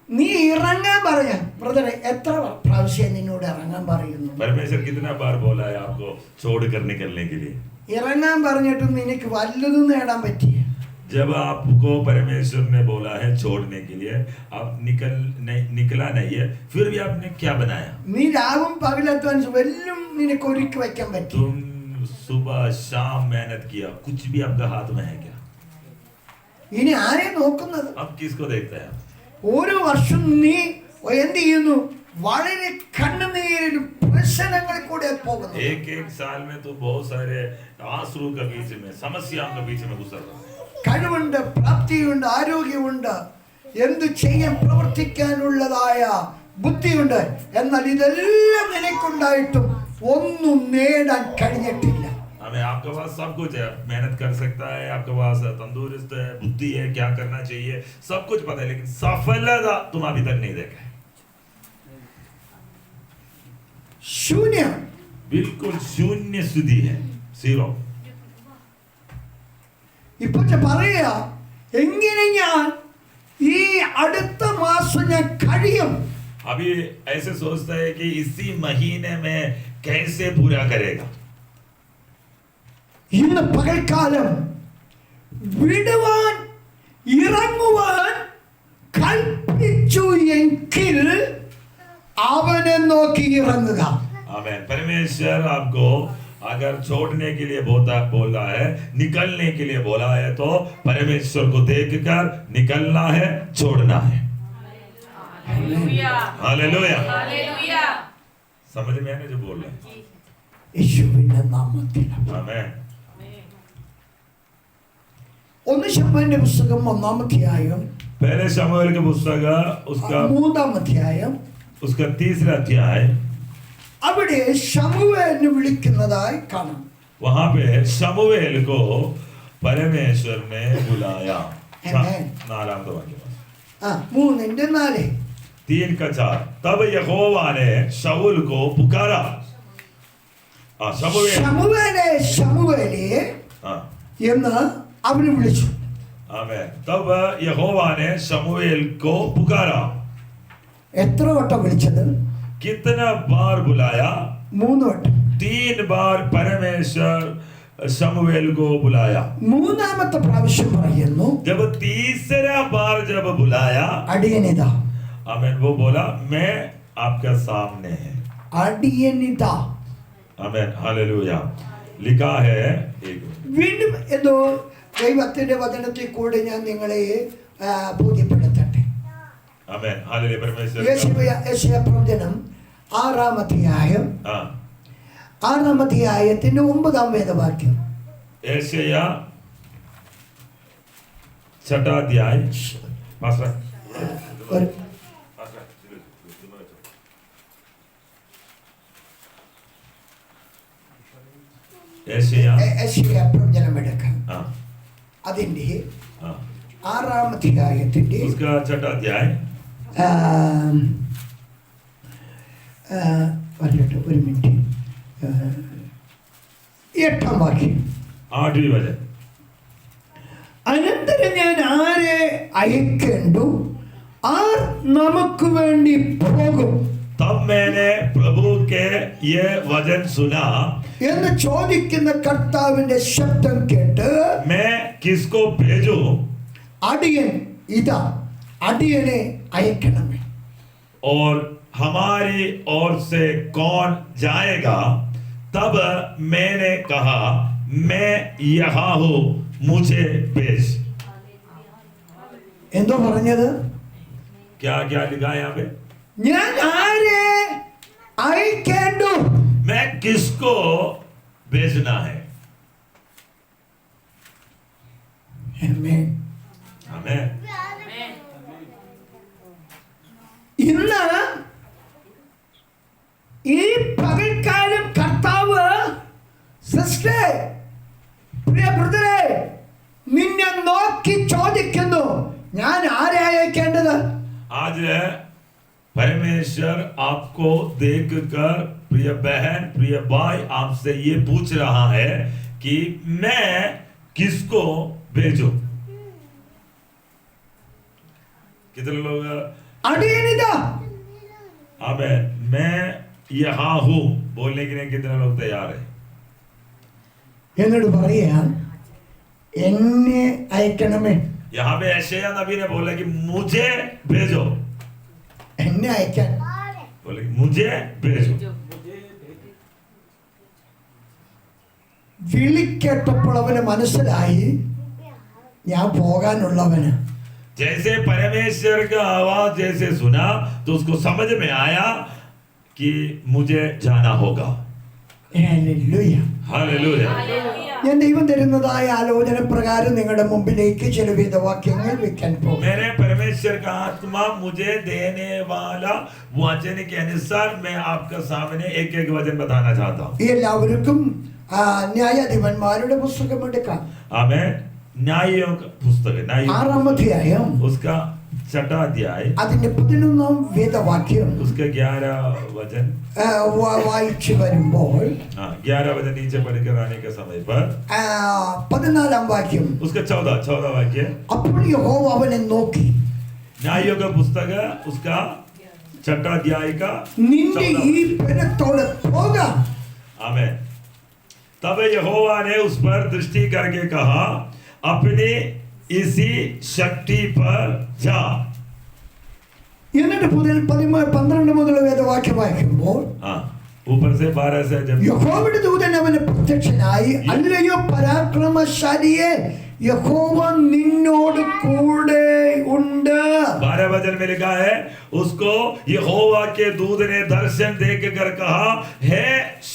നീ ഇറങ്ങാൻ പറയാ ബ്രദറെ, എത്ര പ്രാവശ്യം നിന്നോട് ഇറങ്ങാൻ പറയുന്നു? परमेश्वर कितना बार बोला है आपको छोड़ कर निकलने के लिए? ഇറങ്ങാൻ പറഞ്ഞിട്ടും നിനക്ക് വല്ലതും നേടാൻ പറ്റിയ? जब आपको परमेश्वर ने बोला है छोड़ने के लिए, आप निकला नहीं है, फिर भी आपने क्या बनाया? നീ രാവും പകലെത്താൻ വല്ലും നിനക്ക് ഒരുക്കി വയ്ക്കാൻ പറ്റും? तुम सुबह शाम मेहनत किया, कुछ भी आपका हाथ में है क्या? ഇനി ആരെ നോക്കുന്നത്? अब किसको देखते हैं? ഓരോ വർഷം നീ എന്ത് ചെയ്യുന്നു? വളരെ കണ്ണുനീരിലും പ്രശ്നങ്ങളിൽ കൂടെ പോകുന്നു. एक एक साल में तो बहुत सारे आंसू के बीच में, समस्याओं के बीच में गुजर रहा है. കഴിവുണ്ട്, പ്രാപ്തിയുണ്ട്, ആരോഗ്യമുണ്ട്, എന്തു ചെയ്യാൻ പ്രവർത്തിക്കാനുള്ളതായ ബുദ്ധിയുണ്ട്. എന്നാൽ ഇതെല്ലാം നിനക്കുണ്ടായിട്ടും ഒന്നും നേടാൻ കഴിഞ്ഞിട്ടില്ല. हमें आपके पास सब कुछ है, मेहनत कर सकता है, आपके पास तंदुरुस्त है, बुद्धि है, क्या करना चाहिए, सब कुछ पता है, लेकिन सफलता तुम अभी तक नहीं देखा. ശൂന്യം, बिल्कुल शून्य स्थिति है, जीरो. ഇപ്പൊ പറയുക എങ്ങനെ ഞാൻ ഈ അടുത്ത മാസം ഞാൻ കഴിയും? अभी ऐसे सोचता है कि इसी महीने में कैसे पूरा करेगा. ഇന്ന് പകൽക്കാലം വിടുവാൻ ഇറങ്ങുവാൻ കൽപ്പിച്ചു എങ്കിൽ അവനെ നോക്കി ഇറങ്ങുക. आमीन. परमेश्वर आपको अगर छोड़ने के लिए बोला है, निकलने के लिए बोला है, तो परमेश्वर को देखकर निकलना है, छोड़ना है. हालेलुया. हालेलुया. समझ में आने जो बोल रहे हैं? യേശുവിന്റെ നാമത്തിൽ. आमीन. 1 ശമൂവേലിന്റെ പുസ്തകം 1-ാം അധ്യായം, पहले शमूएल के पुस्तक उसका 3-ാം അധ്യായം, उसका 3रा अध्याय, അവിടെ ശമൂവേലിനെ വിളിക്കുന്നതായി കാണാം. वहां पे शमूएल को परमेश्वर ने बुलाया. Amen. 4 वाक्य 3:4. 3 का 4. तब यहोवा ने शाऊल को पुकारा. ശമൂവേലേ ശമൂവേലേ എന്ന് അവനെ വിളിച്ചു. आमीन. तब यहोवा ने शमूएल को पुकारा. എത്ര വട്ടം വിളിച്ചത്? कितना बार बुलाया? 3 വട്ടം. 3 बार परमेश्वर शमूएल को बुलाया. 3-ാമത്തെ പ്രാവശ്യം പറയുന്നു, जब तीसरा बार जब बुलाया, അടിയനിതാ. आमीन, वो बोला मैं आपके सामने है. അടിയനിതാ. आमीन. हालेलुया. लिखा है एक വീണ്ടും എന്തോ ദൈവത്തിന്റെ വചനത്തിൽ കൂടെ ഞാൻ നിങ്ങളെ ബോധ്യപ്പെടുത്തട്ടെ. आमीन. हालेलुया. परमेश्वर യെശയ്യാ പ്രവചനം 6-ാം അധ്യായം, 6-ാം അധ്യായത്തിന്റെ 9-ാം വേദവാക്യം. यशायाह 6 अध्याय. ഒരു- യെശയ്യാ പ്രവചനം എടുക്കാം. അതിന്റെ 6-ാം അധ്യായത്തിന്റെ उसका 6 अध्याय, വരട്ടെ ഒരു മിനിറ്റ്, 8-ാം വാക്യം. 8वीं वचन. അനന്തരം ഞാൻ ആരെ അയക്കേണ്ടു? ആർ നമുക്ക് വേണ്ടി പോകും तब मैंने प्रभु के ये वचन सुना, എന്ന് ചോദിക്കുന്ന കർത്താവിന്റെ ശബ്ദം കേട്ട്, मैं किसको भेजूं? അടിയൻ ഇതാ, അടിയനെ അയക്കണമേ. और हमारी ओर से कौन जाएगा? तब मैंने कहा मैं यहाँ हूँ, मुझे भेज. എന്തോ പറഞ്ഞത്? क्या क्या लिखा है यहाँ पे? ഞാൻ ആരെ അയക്കേണ്ടു? मैं किसको भेजना है? ആമേൻ. आमीन. ഇന്ന് ഈ പകൽക്കാലം കർത്താവ് സിസ്റ്ററെ, പ്രിയ ബ്രദറെ, നിന്നെ നോക്കി ചോദിക്കുന്നു, ഞാൻ ആരെ അയക്കേണ്ടത്? आज परमेश्वर आपको देखकर, प्रिय बहन, प्रिय भाई, आपसे ये पूछ रहा है कि मैं किसको भेजूं? कितने लोग അടിയനിതാ, आमीन, मैं यहाँ हूँ बोलने के लिए कितने लोग तैयार है? എന്നോട് പറയാ, എന്നെ അയക്കണമേ. यहाँ पे यशायाह नबी ने बोला कि मुझे भेजो. എന്നെ അയക്കാൻ. बोले कि मुझे भेजो. വിളി കേട്ടപ്പോൾ അവന് മനസ്സിലായി ഞാൻ പോകാനുള്ളവന്. जैसे परमेश्वर का आवाज जैसे सुना तो उसको समझ में आया कि मुझे जाना होगा. ഹല്ലേലൂയ. हालेलुया. ഞാൻ ദൈവം തരുന്നതായ ആലോചന പ്രകാരം നിങ്ങളുടെ മുമ്പിലേക്ക് ചില വേദവാക്യങ്ങൾ വെക്കാൻ പോകും. मेरे परमेश्वर का आत्मा मुझे देने वाला वचन के अनुसार मैं आपके सामने एक एक वचन बताना चाहता हूँ. എല്ലാവർക്കും ന്യായാധിപന്മാരുടെ പുസ്തകം എടുക്കാം. आमेन. न्यायों का पुस्तक है. न्याय 6-ാം അധ്യായം उसका 6वां अध्याय അതിന്റെ 11-ാം വേദവാക്യം उसका 11 वचन വായിച്ചു വരുമ്പോൾ 11 वचन नीचे पढ़कर आने के समय पर 14-ാം വാക്യം उसका 14 वाक्य. അപ്പോൾ യഹോവ അവനെ നോക്കി. न्यायों का पुस्तक है उसका 6वां अध्याय का നിന്റെ ഈ ബലത്തോടെ പോകാം. आमेन. तब यहोवा ने उस पर दृष्टि करके कहा अपनी इसी शक्ति पर जा. എന്നിട്ട് 12 മുതൽ വേദവാക്യം വായിക്കുമ്പോൾ ऊपर से 12 से जब യഹോവയുടെ ദൂതൻ അവന് പ്രത്യക്ഷനായി, അല്ലയോ പരാക്രമശാലിയെ, യഹോവ നിന്നോട് കൂടെ ഉണ്ട്. 12 वचन में लिखा है उसको यहोवा के दूत ने दर्शन देख कर कहा हे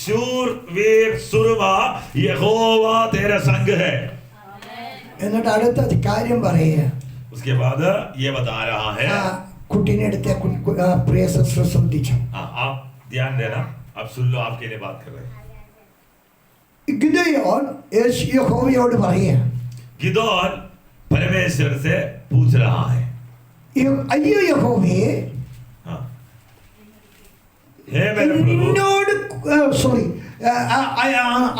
शूरवीर सुरमा यहोवा तेरा संग है. എന്നിട്ട് അടുത്ത കാര്യം പറയുക. उसके बाद ये बता रहा है കുട്ടീനെ എടുത്ത പ്രിയ സിസ്റ്റർ ശ്രദ്ധിച്ചു. आप ध्यान देना. आप सुन लो. आपके लिए बात कर रहे हैं. ഗിദെയോൻ യഹോവയോട് പറയുക, गिदोन परमेश्वर से पूछ रहा है അയ്യോ യഹോവേ, हे मेरे प्रभु നിന്നോട്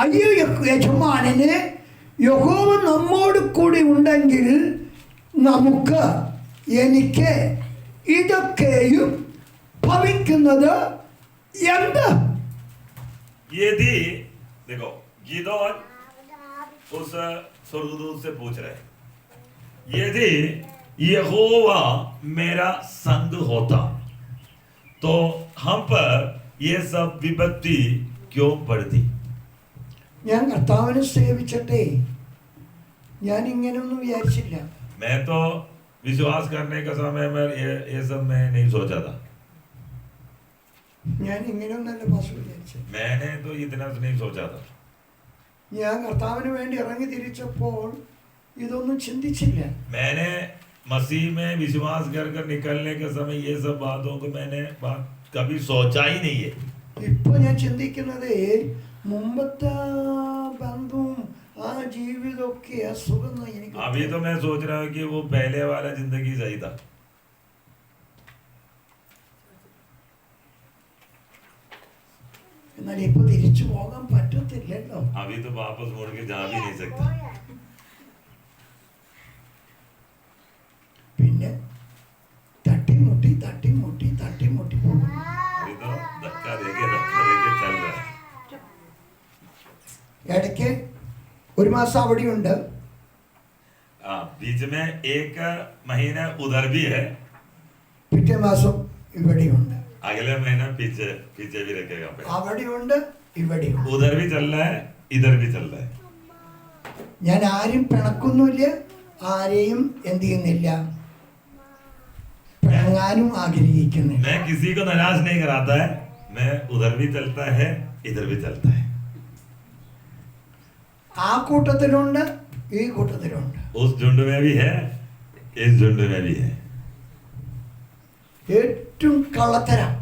അയ്യോ യജമാനന്, യഹോവ നമ്മോട് കൂടി ഉണ്ടെങ്കിൽ നമുക്ക് എനിക്ക് ഇതൊക്കെയും ഭവിക്കുന്നത് എന്ത്? यदि देखो गिदोन उस स्वर्गदूत से पूछ रहे यदि यहोवा मेरा संग होता तो हम पर ये सब विपत्ति क्यों पड़ती. ഞാൻ കർത്താവിനെ സേവിച്ചിട്ടേ ഞാൻ ഇങ്ങനെയൊന്നും വിചാരിച്ചില്ല. मैं तो विश्वास करने के समय में ये सब मैं नहीं सोचा था. ഞാൻ ഇങ്ങനെയൊന്നല്ല പാസ് വിചാരിച്ചത്. मैंने तो इतना नहीं सोचा था. ഞാൻ കർത്താവിന് വേണ്ടി ഇറങ്ങി തിരിച്ചപ്പോൾ ഇതൊന്നും ചിന്തിച്ചില്ല. मैंने मसीह में विश्वास कर निकलने के समय ये सब बातों को मैंने कभी सोचा ही नहीं है. ഇപ്പൊ ഞാൻ ചിന്തിക്കുന്നത് മുമ്പത്തെ ബന്ധവും ആ ജീവിതമൊക്കെ സുഖം എനിക്ക്. अभी तो मैं सोच रहा हूँ कि वो पहले वाला जिंदगी सही था. എന്നാൽ ഇപ്പൊ തിരിച്ചു പോകാൻ പറ്റത്തില്ലല്ലോ. अभी तो वापस मुड़ के जा भी नहीं सकता. പിന്നെ തട്ടിമുട്ടി പോകും. अभी तो धक्का देके चल रहा है. ഇടയ്ക്ക് ഒരു മാസം അവിടെയുണ്ട്, बीच में एक महीना उधर भी है, പിറ്റേ മാസം ഇവിടെയുണ്ട്. अगले महीना पीछे पीछे भी रखेगा. അവിടെയുണ്ട്, ഇവിടെയുണ്ട്. उधर भी चल रहा है, इधर भी चल रहा है. ഞാൻ ആരും പിണക്കുന്നില്ല, ആരെയും എന്ത് ചെയ്യുന്നില്ല, പിണങ്ങാനും ആഗ്രഹിക്കുന്നില്ല. मैं किसी को नाराज नहीं कराता है. मैं उधर भी चलता है, इधर भी चलता है. ആ കൂട്ടത്തിലുണ്ട്, ഈ കൂട്ടത്തിലുണ്ട്. उस झुंड में भी है, इस झुंड में भी है. ഏറ്റവും കള്ളത്തരം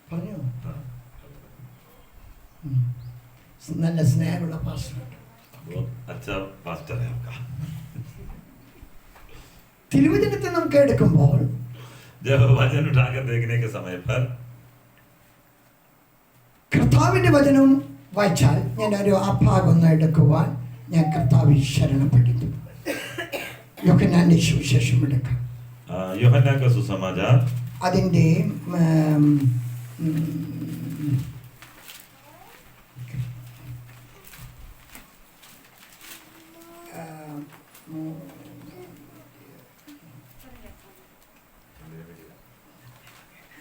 പറഞ്ഞു. നല്ല സ്നേഹമുള്ള പാസ്റ്റർ. बहुत अच्छा पास्टर है आपका. തിരുവചനത്തെ നമുക്ക് എടുക്കുമ്പോൾ जब वचन उठाकर देखने के समय पर കർത്താവിന്റെ വചനം വായിച്ചാൽ ഞാൻ ആ ഭാഗം ഒന്ന് എടുക്കുവാൻ ഞാൻ കർത്താവിൽ ശരണപ്പെടുന്നു. യോഹന്നാന്റെ സുവിശേഷം എടുക്കാം. യോഹന്നാ का सुसमाचार അതിൻ്റെ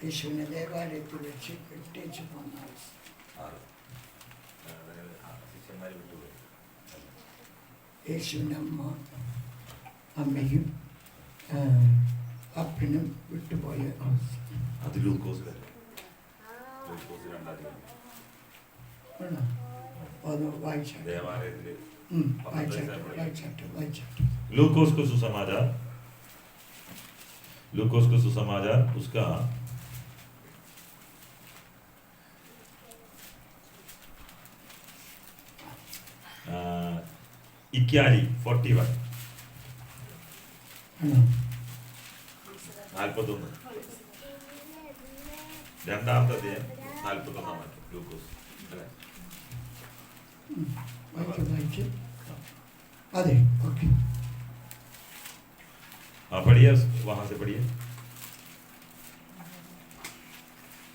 യേശുവിനെ ദേവാലയത്തിൽ വെച്ച് ഇട്ടേച്ച് പോന്ന യേശുവിൻ്റെ അമ്മയും അപ്പനും വിട്ടുപോയ അവസ്ഥ. അത് ലൂക്കോസിലല്ലേ? ലൂക്കോസ് രണ്ടാം അധ്യായം. ആണോ? അത് വായിച്ചാട്ടെ. ദേവാലയത്തില് വായിച്ചാട്ടെ. लूकोस को सुसमाचार उसका 41 41 രണ്ടാമത്തെ അധ്യായം 41 ലൂക്കോസ് അല്ലേ? വായിക്കും. अरे ओके, हाँ पढ़िए, वहां से पढ़िए.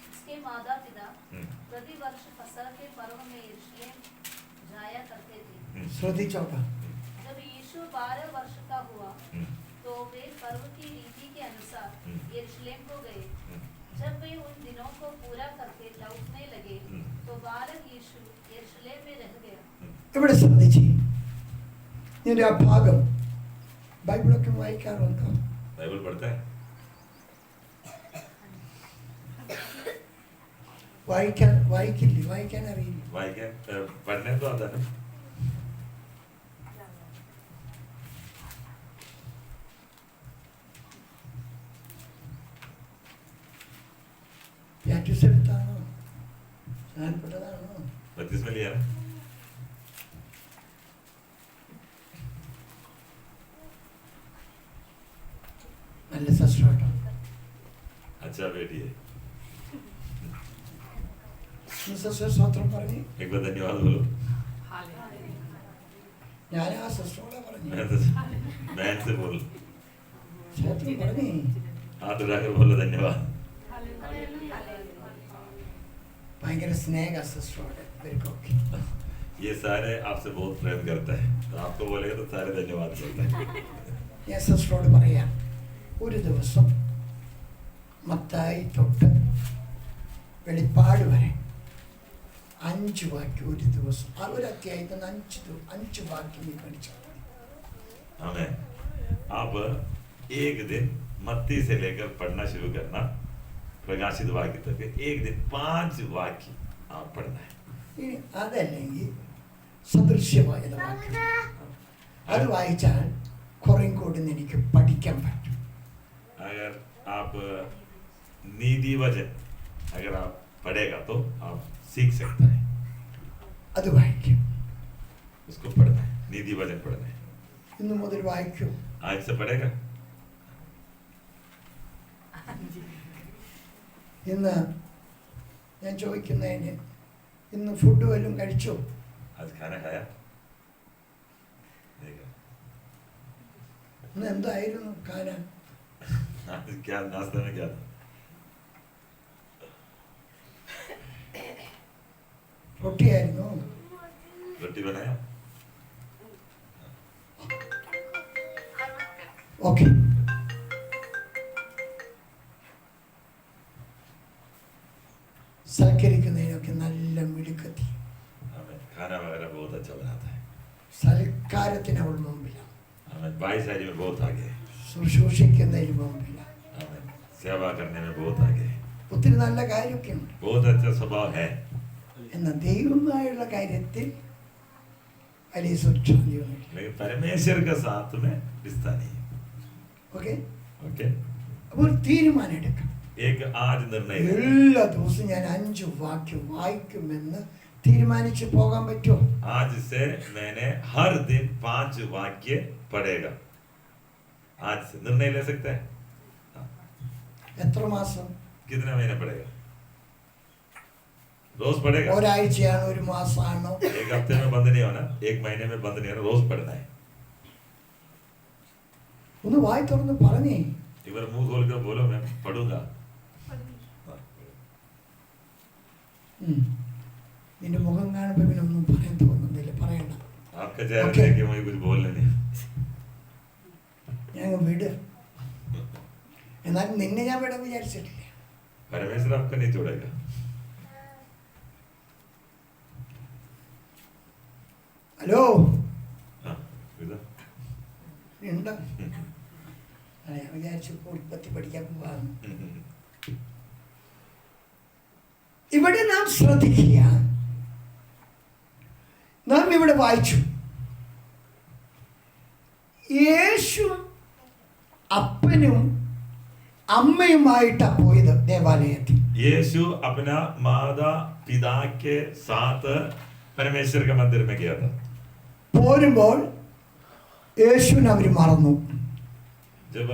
इसके माता पिता प्रति वर्ष फसह के पर्व में यरूशलेम जाया करते थे. ശ്രദ്ധിച്ചോട്ടെ. जब यीशु 12 वर्ष का हुआ तो वे पर्व की रीति के अनुसार यरूशलेम को गए. जब वे उन दिनों को पूरा करके लौटने लगे तो बालक यीशु यरूशलेम में रह गया. ഇവിടെ ശ്രദ്ധിച്ച് ഇതിൻ്റെ ആ ഭാഗം ബൈബിളൊക്കെ വായിക്കാറുണ്ടോ? बाइबल पढ़ता है? വായിക്കാൻ അറിയില്ല. वाइकन पढ़ने तो आता है. പ്രാക്ടീസ് എടുത്താണോ? സ്നാനപ്പെട്ടതാണോ? 32 में लिया ना? നല്ല സസ്രാട്ടോ. अच्छा बेटी है. സ്വത്രം പറഞ്ഞു. एक बार धन्यवाद बोलो. ഞാൻ ആ സസ്രോടെ പറഞ്ഞു. बहन से बोल. സ്വത്രം പറഞ്ഞു. हाथ उठाकर बोलो धन्यवाद. ഭയങ്കര സ്നേഹ സസ്രോടെ ഇവർക്കൊക്കെ. ये सारे आपसे बहुत प्रेम करता है, तो आपको बोलेगा तो सारे धन्यवाद करता है. ഞാൻ സസ്രോട് പറയാം, ഒരു ദിവസം മത്തായി തൊട്ട് വെളിപ്പാട് വരെ 5 വാക്യം ഒരു ദിവസം, ആ ഒരു അധ്യായത്തിൽ 5 വാക്യം നീ പഠിച്ചാൽ മതി. हमें अब एक दिन मत्ती से लेकर पढ़ना शुरू करना, प्रकाशित वाक्य तक एक दिन 5 वाक्य आप पढ़ना है. ഇനി അതല്ലെങ്കിൽ സദൃശ്യമായ വാക്യം അത് വായിച്ചാൽ കുറേ കൂടി എനിക്ക് പഠിക്കാൻ പറ്റും. अगर आप नीति वचन अगर आप पढ़ेगा तो आप सीख सकता है. അത് വായിക്കും. उसको पढ़ना है, नीति वचन पढ़ना है. ഇന്നു മുതൽ വായിക്കും. आज से पढ़ेगा. ഇന്ന് ഞാൻ ചോദിക്കുന്നതിന്, ഇന്ന് ഫുഡ് വല്ലതും കഴിച്ചോ? आज खाना खाया? नहीं खाया. ഇന്ന് എന്തായിരുന്നു കാണാൻ? आज क्या नाश्ता में क्या था? റൊട്ടിയായിരുന്നു. रोटी बनाया. ഓക്കെ, സൽക്കരിക്കുന്നതിനൊക്കെ നല്ല മിടുക്കത്തി. हमें खाना वगैरह बहुत अच्छा बनाता है. സൽക്കാരത്തിന് അവൾ മുമ്പിലാണ്. हमें भाईचारे में बहुत आगे है. ശുശ്രൂഷിക്കുന്നതിന് മുമ്പിലാണ്. हमें सेवा करने में बहुत आगे है. ഒത്തിരി നല്ല കാര്യമൊക്കെ ഉണ്ട്. बहुत अच्छा स्वभाव है. എന്നാൽ ദൈവമായുള്ള കാര്യത്തിൽ വലിയ സുരക്ഷയൊന്നുമില്ല. लेकिन परमेश्वर के साथ में रिश्ता नहीं है. ഓക്കെ, ओके, അപ്പോൾ ഒരു തീരുമാനം എടുക്കാം. एक आज निर्णय लेना. എല്ലാ ദിവസവും ഞാൻ 5 വാക്യം വായിക്കുമെന്ന് തീരുമാനിച്ച് പോകാൻ പറ്റുമോ? आज से मैंने हर दिन 5 वाक्य पढ़ेगा. आज से निर्णय ले सकते हैं. എത്ര മാസം? कितने महीने पढ़ेगा? रोज पढ़ेगा. ഒരാഴ്ചയാണോ, ഒരു മാസമാണോ? एक हफ्ते में बंद नहीं होना, एक महीने में बंद नहीं होना, रोज पढ़ना है. ഒന്ന് വായി തുറന്ന് പറഞ്ഞേ. एक बार मुंह खोल कर बोलो मैं पढ़ूंगा. നിന്റെ മുഖം കാണുമ്പോൾ പിന്നെ ഒന്നും പറയാൻ തോന്നുന്നില്ല, പറയണ്ട. आपका चेहरा Okay. देख के मुझे कुछ बोलना नहीं. ഞാൻ വിട്. എന്നാലും നിന്നെ ഞാൻ വിടാൻ വിചാരിച്ചിട്ടില്ല. परमेश्वर आपका नहीं छोड़ेगा. ഹലോ, हाँ, ഉണ്ടോ? ഞാൻ വിചാരിച്ചു ഉൽപ്പത്തി പഠിക്കാൻ പോവാന്ന്. ഇവിടെ നാം ശ്രദ്ധിക്കുക, നാം ഇവിടെ വായിച്ചു യേശു അപ്പനും അമ്മയുമായിട്ടാ പോയത് ദേവാലയത്തിൽ. यीशु अपना माता पिता के साथ परमेश्वर के मंदिर में गया था. പോരുമ്പോൾ യേശുവിനെ അവർ മറന്നു. जब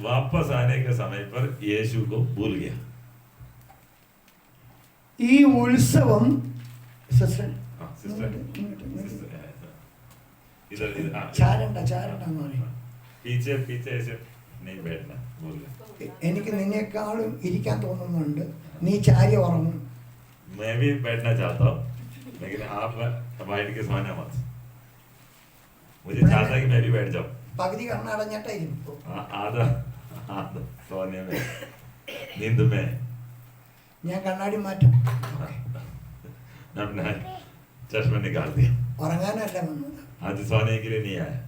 वापस आने के समय पर यीशु को भूल गया. ഈ ഉത്സവം സിസ്റ്റർ इधर ചാരണ്ട എന്ന് പറയും. पीछे पीछे ऐसे नहीं बैठना बोल रहे. എനിക്ക് നിന്നെക്കാളും ഇരിക്കാൻ തോന്നുന്നുണ്ട്, നീ ചാരി ഉറങ്ങും. मैं भी बैठना चाहता हूँ लेकिन आप बैठ के सोना मत. मुझे चाहता है कि मैं भी बैठ जाऊँ. പകുതി കണ്ണടഞ്ഞിട്ടായിരിക്കും. आधा आधा सोने में नींद में. ഞാൻ കണ്ണാടി മാറ്റാം. अपना चश्मा निकाल दिया. ഉറങ്ങാനല്ല വന്നത്. आज सोने के लिए नहीं आया.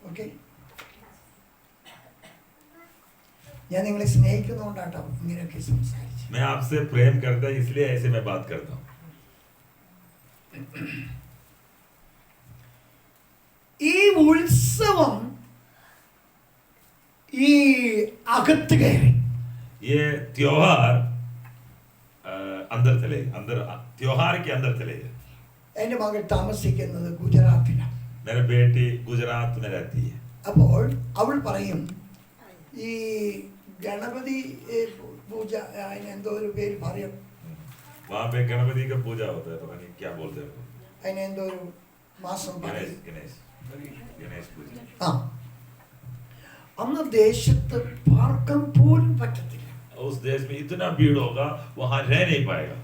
ഓക്കെ, ഞാൻ നിങ്ങളെ സ്നേഹിക്കുന്നതുകൊണ്ടാട്ടോ ഇങ്ങനെയൊക്കെ സംസാരിച്ചു. मैं आपसे प्रेम करता हूँ इसलिए ऐसे मैं बात करता हूँ. ഈ ഉത്സവം ഈ അകത്ത് കയറി. ये त्योहार अंदर चले अंदर त्योहार के अंदर चले गए. എൻ്റെ മകൾ താമസിക്കുന്നത് ഗുജറാത്തിലാണ്. मेरी बेटी गुजरात में रहती है. അപ്പോൾ അവൾ പറയും ഈ ഗണപതി പൂജ അതിനെന്തോ ഒരു പേര് പറയും. वहाँ पे गणपति का पूजा होता है, पता नहीं क्या बोलते हैं. അതിനെന്തോ ഒരു മാസം गणेश പറയും. गणेश गणेश पूजा. ആ, അന്ന് ദേശത്ത് പാർക്കാൻ പോലും പറ്റത്തില്ല. उस देश में इतना भीड़ होगा वहाँ रह नहीं पाएगा.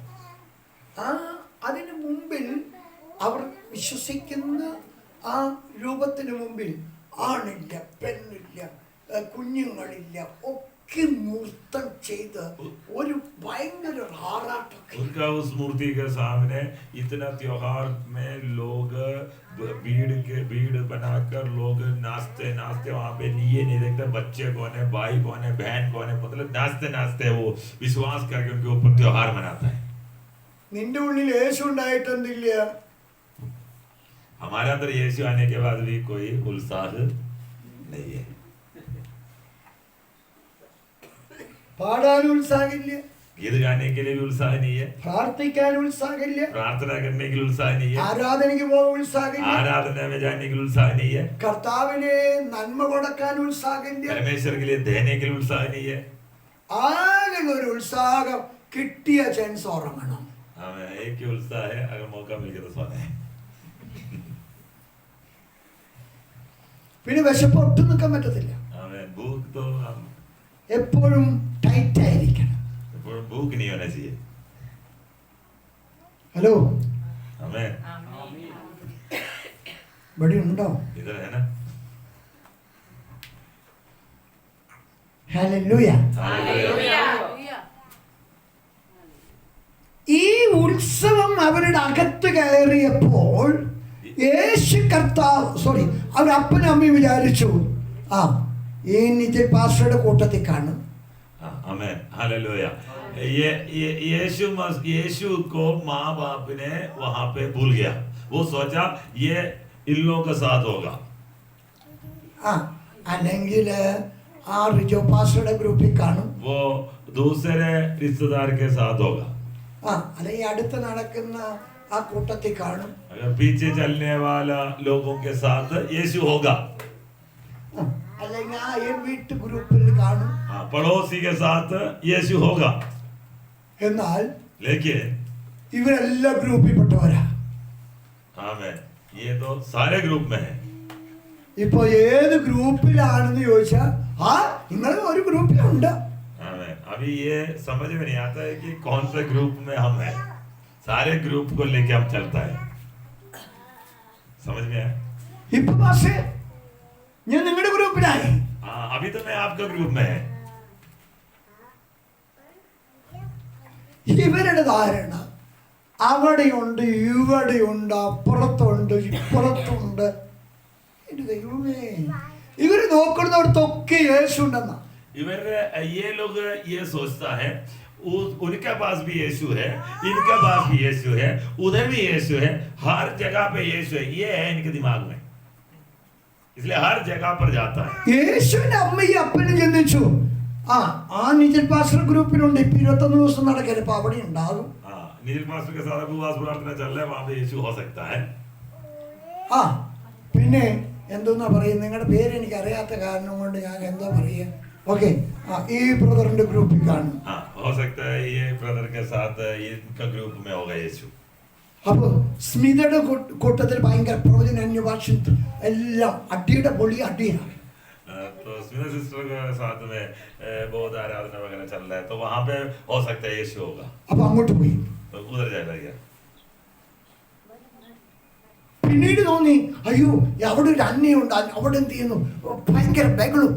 അതിനു മുമ്പിൽ അവർ വിശ്വസിക്കുന്ന ആ രൂപത്തിന് മുമ്പിൽ ആണില്ല, പെണ്ണില്ല, കുഞ്ഞുങ്ങളില്ല, ഒക്കെ നൃത്തം ചെയ്ത് ഒരു ഭയങ്കര ആറാട്ടൊക്കെ. उनका उस मूर्ति के सामने इतना त्योहार में लोग भीड़ बनाकर लोग नाचते नाचते वहाँ पे ये नहीं देखते बच्चे कौन है, भाई कौन है, बहन कौन है, मतलब नाचते नाचते वो विश्वास करके उनके ऊपर त्योहार मनाता है. നിന്റെ ഉള്ളിൽ യേശു ഉണ്ടായിട്ടെന്തില്ല? हमारे अंदर यीशु आने के बाद भी कोई उत्साह नहीं है. പാടാൻ ഉത്സാഹമില്ല, गीत गाने के लिए भी उत्साह नहीं है, പ്രാർത്ഥിക്കാൻ ഉത്സാഹമില്ല, प्रार्थना करने के लिए उत्साह नहीं है, ആരാധനയ്ക്ക് പോകാൻ ഉത്സാഹമില്ല, आराधना में जाने के लिए उत्साह नहीं है, കർത്താവിന് നന്മ കൊടുക്കാൻ ഉത്സാഹമില്ല. परमेश्वर के लिए देने के लिए उत्साह नहीं है. ആകെ ഒരു ഉത്സാഹം കിട്ടിയ ചാൻസ് ഉറങ്ങണം. हमें एक ही उत्साह है, अगर मौका मिल गया तो सोना है. പിന്നെ വിശപ്പ് ഒട്ടും നിൽക്കാൻ പറ്റത്തില്ല. हमें भूख तो हम എപ്പോഴും ടൈറ്റ് ആയിരിക്കണം. भूख नहीं होना चाहिए. ഹലോ, हमें ഇവിടെ ഉണ്ടോ? इधर है ना. ഹല്ലേലൂയ. हालेलुया. ഈ ഉത്സവം അവരുടെ അകത്ത് കയറിയപ്പോൾ യേശു കർത്താവ് അവർ അപ്പനും അമ്മയും വിചാരിച്ചു ആ ഈ നിത്യ പാസ്റ്ററുടെ കൂട്ടത്തിൽ കാണും. आमेन. हालेलुया. यीशु को माँ बाप ने वहां पे भूल गया. वो सोचा ये इन लोगों के साथ होगा. അല്ലെങ്കിൽ ആ റിജോ പാസ്റ്ററുടെ ഗ്രൂപ്പിൽ കാണും. वो दूसरे रिश्तेदार के साथ होगा. അല്ലെങ്കിൽ അടുത്ത് നടക്കുന്ന ആ കൂട്ടത്തിൽ കാണും. अगर पीछे चलने वाला लोगों के साथ यीशु होगा. അല്ലെങ്കിൽ ആ വീട്ടു ഗ്രൂപ്പിൽ കാണും. पड़ोसी के साथ यीशु होगा. എന്നാൽ लेकिन ഇവരെല്ലാം ഗ്രൂപ്പിൽപ്പെട്ടവരാ. आमेन. ये तो सारे ग्रुप में है. ഇപ്പൊ ഏത് ഗ്രൂപ്പിലാണെന്ന് ചോദിച്ചാൽ നിങ്ങൾ ഒരു ഗ്രൂപ്പിലുണ്ട്. आमेन. अभी ये समझ में नहीं आता है कि कौन से ग्रुप में हम हैं. सारे ग्रुप को लेके हम चलता है. समझ में आया? ഇപ്പൊ പക്ഷേ ഞാൻ നിങ്ങളുടെ ഗ്രൂപ്പിലായി. अभी तो मैं आपका ग्रुप में है. ഇവരുടെ ധാരണ അവിടെയുണ്ട്, ഇവിടെയുണ്ട്, അപ്പുറത്തുണ്ട്, ഇപ്പുറത്തുണ്ട്. എൻ്റെ ദൈവമേ, ഇവര് നോക്കുന്നിടത്തൊക്കെ യേശു ഉണ്ടെന്നാ. इवर ये लोग ये सोचता है उनके पास भी यीशु है, इनके पास भी यीशु है, उधर भी यीशु है, हर जगह पे यीशु है, ये है इनके दिमाग में, इसलिए हर जगह पर जाता है. യേശുവിന്റെ അമ്മയും അപ്പനും ചിന്തിച്ചു, ആ നിജിൽ പാസ്റ്റർ ഗ്രൂപ്പിലുണ്ട്, ഇപ്പൊ 21 ദിവസം നടക്കരുത്, അപ്പൊ അവിടെ ഉണ്ടാകും. निजिल पास्टर के साथ उपवास प्रार्थना चल रहा है, वहां पे यीशु हो सकता है. പിന്നെ എന്തോന്നാ പറയുക, നിങ്ങളുടെ പേര് എനിക്ക് അറിയാത്ത കാരണം കൊണ്ട് ഞാൻ എന്താ പറയുക. ഓക്കെ, ഈ ബ്രദറിന്റെ ഗ്രൂപ്പിൽ കാണും. हो सकता है ये ब्रदर के साथ इनका ग्रुप में होगा यीशु. അപ്പൊ സ്മിതയുടെ കൂട്ടത്തിൽ ഭയങ്കര പ്രവചന അന്യഭാഷ എല്ലാം അടിയുടെ പൊളി അടിയാണ്. तो स्मिता सिस्टर के साथ में बहुत आराधना वगैरह चल रहा है, तो वहां पे हो सकता है यीशु होगा. അപ്പൊ അങ്ങോട്ട് പോയി. तो उधर जाएगा क्या? പിന്നീട് തോന്നി, അയ്യോ അവിടെ ഒരു അന്യുണ്ട്, അവിടെ എന്ത് ചെയ്യുന്നു, ഭയങ്കര ബഹളും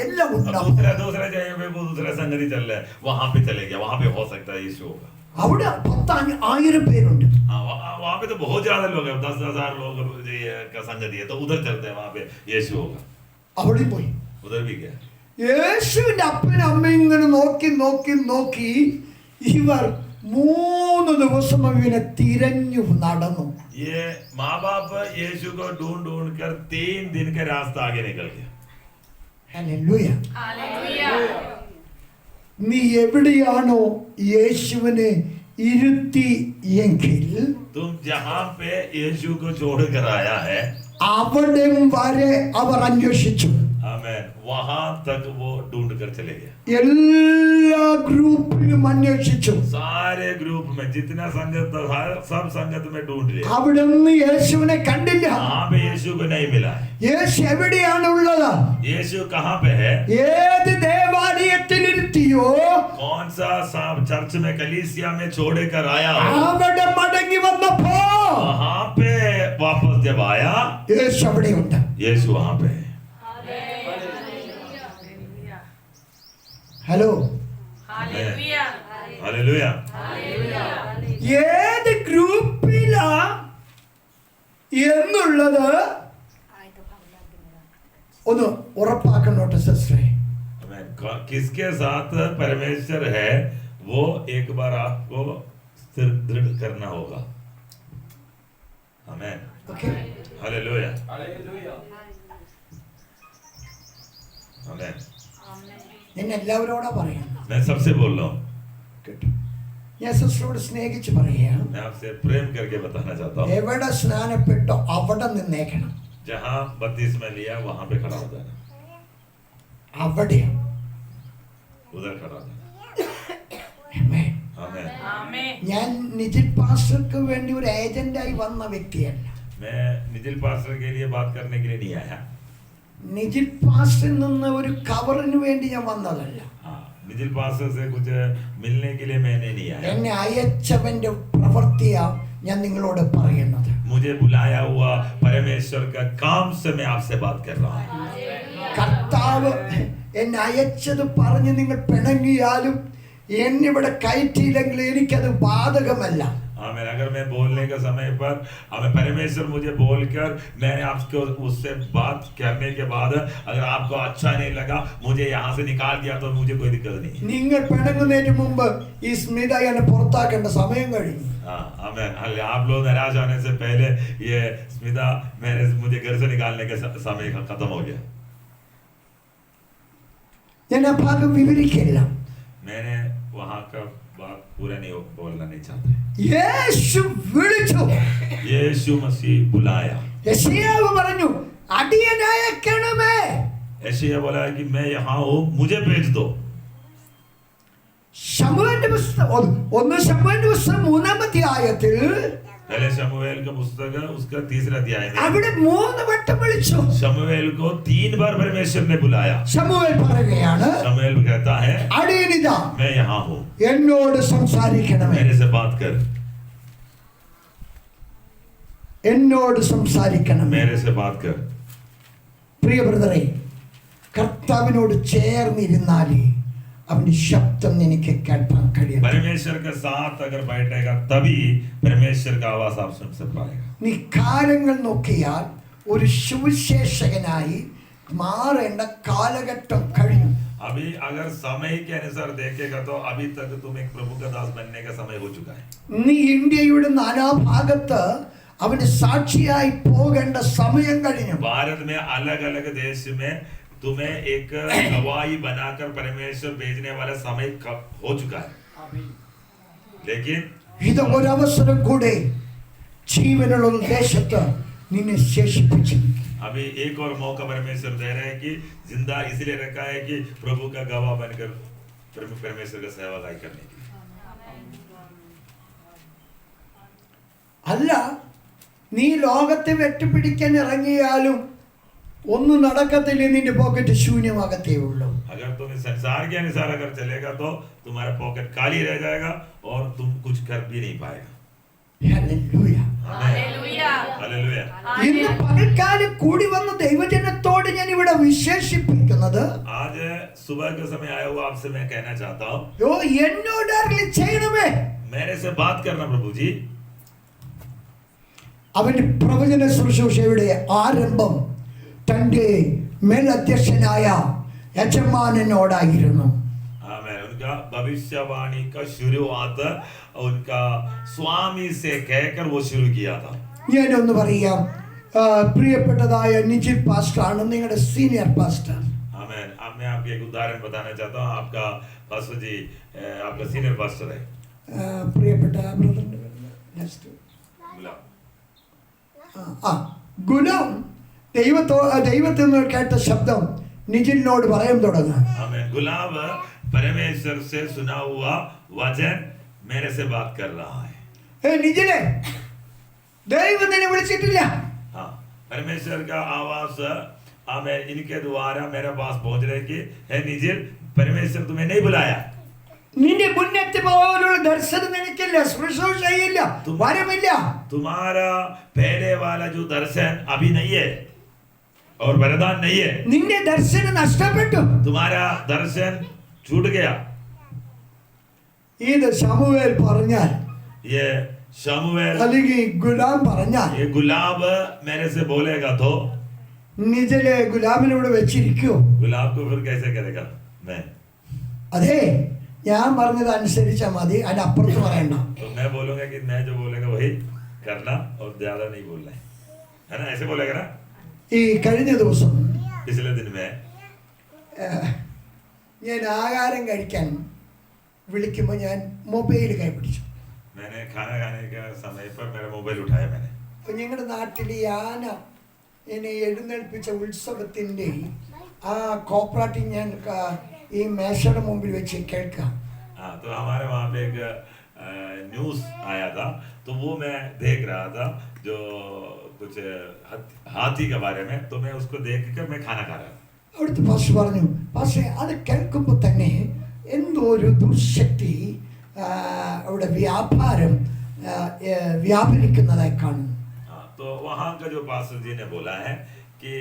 എല്ലാം ഉണ്ടാവും. दूसरा जगह पे वो दूसरा संगति चल रहा है, वहां पे चले गया, वहां पे हो सकता है यीशु होगा. അവിടെ 10,000 പേരുണ്ട്. वहां पे तो बहुत ज्यादा लोग हैं, 10,000 लोग का संगति है, तो उधर चलते हैं, वहां पे यीशु होगा. അവിടെ പോയി. उधर भी गया. യേശുവിന്റെ അപ്പനും അമ്മയും ഇങ്ങനെ നോക്കി നോക്കി നോക്കി ഇവർ 3 ദിവസം ഇവനെ തിരഞ്ഞു നടന്നു. ये माँ बाप यीशु को ढूंढ ढूंढ कर 3 दिन का रास्ता आगे निकल गया. ഹല്ലേലൂയ. നീ എവിടെയാണോ യേശുവിനെ ഇരുത്തി എങ്കിൽ तुम जहां पे यीशु को छोड़ कर आया है, അവിടെ വരെ അവർ അന്വേഷിച്ചു. आमीन, वहां तक वो ढूंढ कर चले गए. എല്ലാ ഗ്രൂപ്പിലും അന്വേഷിച്ചു. सारे ग्रुप में जितना संगत था, सब संगत में ढूंढ लिया. അവിടെ നിന്ന് യേശുവിനെ കണ്ടില്ല. वहां पे यीशु को नहीं मिला. യേശു എവിടെയാണ് ഉള്ളത്? यीशु कहां पे है? ഏത് ദേവാലയത്തിൽ ഇരുത്തിയോ कौन सा चर्च में कलीसिया में छोड़ कर आया हो, അവിടെ മടങ്ങി വന്നപ്പോ वहां पे वापस जब आया, യേശു അവിടെയുണ്ട്. यीशु वहां पे है. Hello, hallelujah. ഏത് ഗ്രൂപ്പിലാ എന്നുള്ളത് ഒന്ന് ഉറപ്പാക്കണോട്ടെ സിസ്റ്ററെ. आमीन. किसके साथ परमेश्वर है, वो एक बार आपको स्थिर दृढ़ करना होगा. आमीन. Okay, hallelujah. आमीन. ഞാൻ എല്ലാവരോടാ പറയാം मैं सबसे बोल रहा हूँ, കേട്ടോ. ഞാൻ സിസ്റ്ററോട് സ്നേഹിച്ച് പറയാം, मैं आपसे प्रेम करके बताना चाहता हूँ, എവിടെ സ്നാനപ്പെട്ടോ അവിടെ നിന്നേക്കണം. जहाँ बत्तीसवा लिया वहां पे खड़ा हो जाना, അവിടെ उधर खड़ा हो जाना. ആമേൻ. आमीन. ഞാൻ നിജിൽ പാസ്റ്റർക്ക് വേണ്ടി ഒരു ഏജന്റായി വന്ന വ്യക്തിയല്ല. मैं निजिल पास्टर के लिए बात करने के लिए नहीं आया. നിജിൽ പാസ്റ്ററിൽ നിന്ന് ഒരു കവറിന് വേണ്ടി ഞാൻ വന്നതല്ല. हाँ, निजिल पास्टर से कुछ मिलने के लिए मैंने नहीं आया. എന്നെ അയച്ചവന്റെ പ്രവൃത്തിയാ ഞാൻ നിങ്ങളോട് പറയുന്നത്. मुझे बुलाया हुआ परमेश्वर का काम से मैं आपसे बात कर रहा हूँ. കർത്താവ് എന്നെ അയച്ചത് പറഞ്ഞ് നിങ്ങൾ പിണങ്ങിയാലും എന്നിവിടെ കയറ്റിയില്ലെങ്കിൽ എനിക്കത് ബാധകമല്ല. आमीन. अगर मैं बोलने के समय पर हमें परमेश्वर मुझे बोलकर मैंने आपको उससे बात करने के बाद अगर आपको अच्छा नहीं लगा, मुझे यहाँ से निकाल दिया, तो मुझे कोई दिक्कत नहीं. നിങ്ങൾ പിണങ്ങുന്നതിന് മുമ്പ് ഈ സ്മിത എന്നെ പുറത്താക്കേണ്ട സമയം കഴിഞ്ഞു. हाँ, आमीन. आप लोग नाराज होने से पहले ये स्मिता मुझे घर से निकालने के समय खत्म हो गया. ഞാൻ ആ ഭാഗം വിവരിക്കില്ല. मैंने वहाँ का बात पूरा नहीं बोलना नहीं चाहते. യേശു വിളിച്ചു. यीशु मसीह बुलाया. യെശയ്യാവ് പറഞ്ഞു, അടിയനയക്കണമേ. यशायाह बोला कि मैं यहाँ हूँ, मुझे भेज दो. ശമൂവേലിന്റെ പുസ്തകം 1 ശമൂവേലിന്റെ പുസ്തകം 3-ാം അധ്യായത്തിൽ पहले शमूएल का पुस्तक है, उसका 3रा अध्याय में അവിടെ 3 വട്ടം വിളിച്ചു. शमूएल को 3 बार परमेश्वर ने बुलाया. ശമൂവേൽ പറയുകയാണ്, शमूएल कहता है, അടിയനിതാ मैं यहाँ हूँ, എന്നോട് സംസാരിക്കണമേ. मेरे से बात कर, എന്നോട് സംസാരിക്കണമേ. मेरे से बात कर. പ്രിയ ബ്രദറെ, കർത്താവിനോട് ചേർന്നിരുന്നാലേ അവന്റെ ശബ്ദം നിനക്ക് കേൾക്കാൻ കഴിയും. परमेश्वर के साथ अगर बैठेगा तभी परमेश्वर का आवाज आप सुन पाएगा. നീ കാലങ്ങൾ നോക്കിയാൽ ഒരു സുവിശേഷകനായി മാറേണ്ട കാലഘട്ടം കഴിഞ്ഞു. अभी अगर समय के अनुसार देखेगा तो अभी तक तुम एक प्रभु का दास बनने का समय हो चुका है. നീ ഇന്ത്യയുടെ നാനാഭാഗത്ത് അവന് സാക്ഷിയായി പോകേണ്ട സമയം കഴിഞ്ഞു. भारत में अलग अलग देश में तुम्हें एक गवाही बनाकर परमेश्वर भेजने वाला समय हो चुका है. लेकिन ഇത് ഒരവസരം കൂടെ ജീവനുള്ള ദേശത്ത് നിന്നെ ശേഷിപ്പിച്ചു. अभी एक और मौका परमेश्वर दे रहे हैं कि जिंदा इसलिए रखा है कि प्रभु का गवाह बनकर परमेश्वर का सेवागाई करने की. അല്ല, നീ ലോകത്തെ വെട്ടിപ്പിടിക്കാൻ ഇറങ്ങിയാലും ഒന്നും നടക്കത്തില്ല, നിന്റെ പോക്കറ്റ് ശൂന്യമാകത്തേ ഉള്ളൂ. अगर तुम इस संसार के अनुसार अगर चलेगा तो तुम्हारा पॉकेट खाली रह जाएगा और तुम कुछ कर भी नहीं पाएगा. ഹല്ലേലൂയ. हालेलुया. ഇന്ന് പകൽക്കാലം കൂടി വന്ന ദൈവജനത്തോട് ഞാൻ ഇവിടെ വിശേഷിപ്പിക്കുന്നത്, आज सुबह के समय आया हुआ आपसे मैं कहना चाहता हूँ, എന്നോട് ആരെങ്കിലും ചെയ്യണമേ. मेरे से बात करना प्रभु जी. അവന്റെ പ്രവചന ശുശ്രൂഷയുടെ ആരംഭം തന്റെ മേലധ്യക്ഷനായ യജമാനനോടായിരുന്നു. आमेन. उनका भविष्यवाणी का शुरुआत उनका स्वामी से कहकर वो शुरू किया था. ഞാനൊന്ന് പറയാം, പ്രിയപ്പെട്ടതായ നിജിൽ പാസ്റ്റർ ആണ് നിങ്ങളുടെ സീനിയർ പാസ്റ്റർ. आमेन. अब मैं आपको एक उदाहरण बताना चाहता हूँ. आपका पास्टर जी आपका सीनियर पास्टर है. പ്രിയപ്പെട്ട ഗുലാം ദൈവത്തിൽ നിന്ന് കേട്ട ശബ്ദം നിജിലിനോട് പറയാൻ തുടങ്ങും. आमेन. गुलाब परमेश्वर से सुना हुआ वचन मेरे से बात कर रहा है. നിജിലെ, ദൈവം നിന്നെ വിളിച്ചിട്ടില്ല. हाँ, परमेश्वर का आवाज आमेन इनके द्वारा मेरे पास पहुंच रहे कि हे निजिल, परमेश्वर तुम्हें नहीं बुलाया. നിന്റെ മുന്നേറ്റ പോലുള്ള ദർശനം നിനക്കില്ല, ശുശ്രൂഷയില്ല, വരമില്ല. तुम्हारा पहले वाला जो दर्शन अभी नहीं है और वरदान नहीं है. നിന്റെ ദർശനം നഷ്ടപ്പെട്ടു. तुम्हारा दर्शन छूट गया. ഇത് ശമൂവേൽ പറഞ്ഞാൽ, ये शमूएल അല്ലെങ്കിൽ ഗുലാം പറഞ്ഞാൽ, ये गुलाब मेरे से बोलेगा तो നിജലെ ഗുലാമിനോട് വെച്ചിരിക്കൂ. गुलाब को फिर कैसे करेगा मैं? അതെ, ഞാൻ പറഞ്ഞത് അനുസരിച്ചാൽ മതി, അതിനപ്പുറത്ത് പറയണ്ട. तो मैं बोलूंगा कि मैं जो बोलेगा वही करना और ज्यादा नहीं बोलना है ना? ऐसे बोलेगा ना? ഈ കഴിഞ്ഞ ദിവസം पिछले दिन में ഞാൻ ആഹാരം കഴിക്കാൻ വിളിക്കുമ്പോൾ ഞാൻ മൊബൈൽ കൈപിടിച്ചു. मैंने खाना खाने के समय पर मेरा मोबाइल उठाया मैंने. അപ്പം ഞങ്ങളുടെ നാട്ടിൽ ഈ ആന എന്നെ എഴുന്നേൽപ്പിച്ച ഉത്സവത്തിൻ്റെ ആ കോപ്പറാട്ടി ഞാൻ ഈ മേശയുടെ മുമ്പിൽ വെച്ച് കേൾക്കാം. हाँ, तो हमारे वहाँ पे एक न्यूज़ आया था, तो वो मैं देख रहा था जो कुछ हाथी के बारे में, तो मैं उसको देख कर मैं खाना खा रहा था. അവിടുത്തെ പാസ്റ്റർ പറഞ്ഞു, പക്ഷേ അത് കേൾക്കുമ്പോൾ തന്നെ എന്തോ ഒരു ദുർശക്തി അവിടെ വ്യാപാരം വ്യാപരിക്കുന്നതായി കാണുന്നു. हाँ, तो वहाँ का जो पास्टर जी ने बोला है कि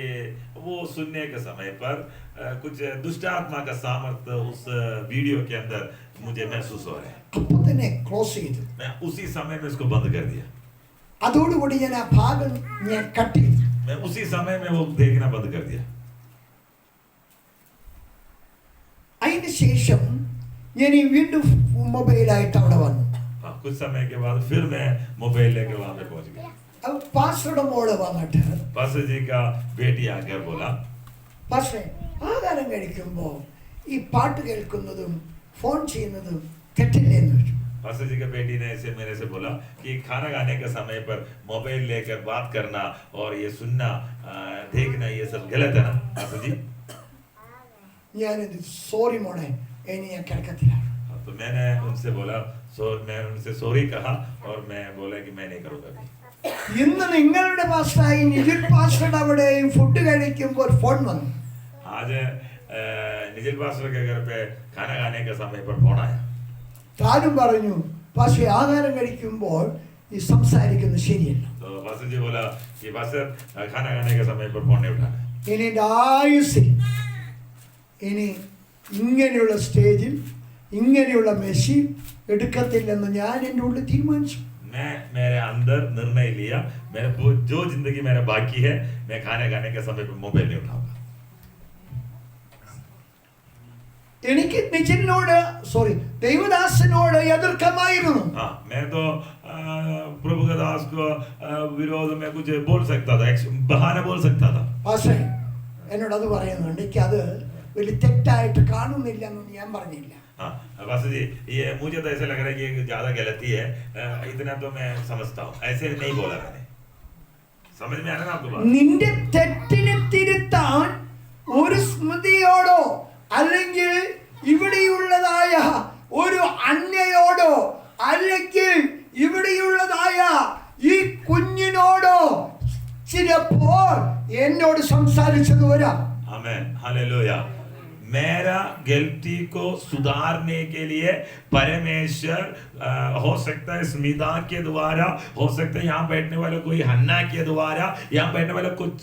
वो सुनने के समय पर कुछ दुष्ट आत्मा का सामर्थ्य उस वीडियो के अंदर मुझे महसूस हो रहा है. അപ്പോൾ തന്നെ ക്ലോസ് ചെയ്തു. मैं उसी समय में इसको बंद कर दिया. അതോടുകൂടി ഞാൻ ആ ഭാഗം ഞാൻ കട്ട് ചെയ്തു. मैं उसी समय में वो देखना बंद कर दिया. അതിന് ശേഷം ഞാൻ ഈ വീണ്ടും മൊബൈലായിട്ട് അവിടെ വന്നു. हाँ, कुछ समय के बाद फिर मैं मोबाइल लेकर वहाँ पे पहुँच गया. അപ്പോൾ പാസ്റ്ററുടെ മോള് വന്നിട്ട്, पास्टर जी का बेटी आकर बोला, പാസ്റ്ററെ, ആഹാരം കഴിക്കുമ്പോൾ ഈ പാട്ട് കേൾക്കുന്നതും ഫോൺ ചെയ്യുന്നതും തെറ്റില്ലേ എന്ന് ചോദിച്ചു. पास्टर जी का बेटी ने ऐसे मेरे से बोला कि खाना खाने के समय पर मोबाइल लेकर बात करना और ये सुनना देखना ये सब गलत है ना पास्टर जी? ഞാനത് സോറി മോളെ, ഇനി ഞാൻ കേൾക്കത്തില്ല. तो मैंने उनसे बोला, मैं उनसे सॉरी कहा और मैं बोला कि मैं नहीं करूँगा अभी. ഇന്ന് നിങ്ങളുടെ പാസ്റ്ററായി നിജിൽ പാസ്റ്ററുടെ അവിടെ ഫുഡ് കഴിക്കുമ്പോൾ ഫോൺ വന്നു. आज निजिल पास्टर के घर पे खाना खाने के समय पर फोन आया. താനും പറഞ്ഞു, പക്ഷേ ആഹാരം കഴിക്കുമ്പോൾ ഈ സംസാരിക്കുന്നത് ശരിയല്ല. तो पास्टर जी बोला कि पास्टर खाना खाने के समय पर फोन नहीं उठाना. ഇനി എൻ്റെ ആയുസ്സിൽ ഇനി ഇങ്ങനെയുള്ള സ്റ്റേജിൽ ഇങ്ങനെയുള്ള മെഷീൻ എടുക്കത്തില്ലെന്ന് ഞാൻ എൻ്റെ ഉള്ളിൽ തീരുമാനിച്ചു. मैं मेरे अंदर निर्णय लिया, मेरे जो जिंदगी मेरा बाकी है, मैं खाने के समय पे मोबाइल नहीं उठाऊंगा। എനിക്ക് നിജിനോട് ദൈവദാസനോട് എതിർക്കമായിരുന്നു. हाँ, मैं तो प्रभु के दास को विरोध में कुछ बोल सकता था, बहाना बोल सकता था। പക്ഷേ എന്നോട് അത് പറയുന്നുണ്ട്, എനിക്ക് അത് വലിയ തെറ്റായിട്ട് കാണുന്നില്ല എന്ന് ഞാൻ പറഞ്ഞില്ല. हाँ बस जी, ये मुझे तो ऐसा लग रहा है कि ये ज्यादा गलती है, इतना तो मैं समझता हूँ, ऐसे नहीं बोला मैंने। समझ में आ रहा है आपको बात? നിന്റെ തെറ്റിനെ തിരുത്താൻ ഒരു സ്മൃതിയോടോ അല്ലെങ്കിൽ ഇവിടെയുള്ളതായ ഒരു അന്യയോടോ അല്ലെങ്കിൽ ഇവിടെയുള്ളതായ ഈ കുഞ്ഞിനോടോ ചിലപ്പോൾ എന്നോട് സംസാരിച്ചത് വരാം. आमेन, हालेलुया। मेरा गलती को सुधारने के लिए परमेश्वर हो सकता है स्मिता के द्वारा, हो सकता है यहाँ बैठने वाले कोई हन्ना के द्वारा, यहाँ बैठने वाले कुछ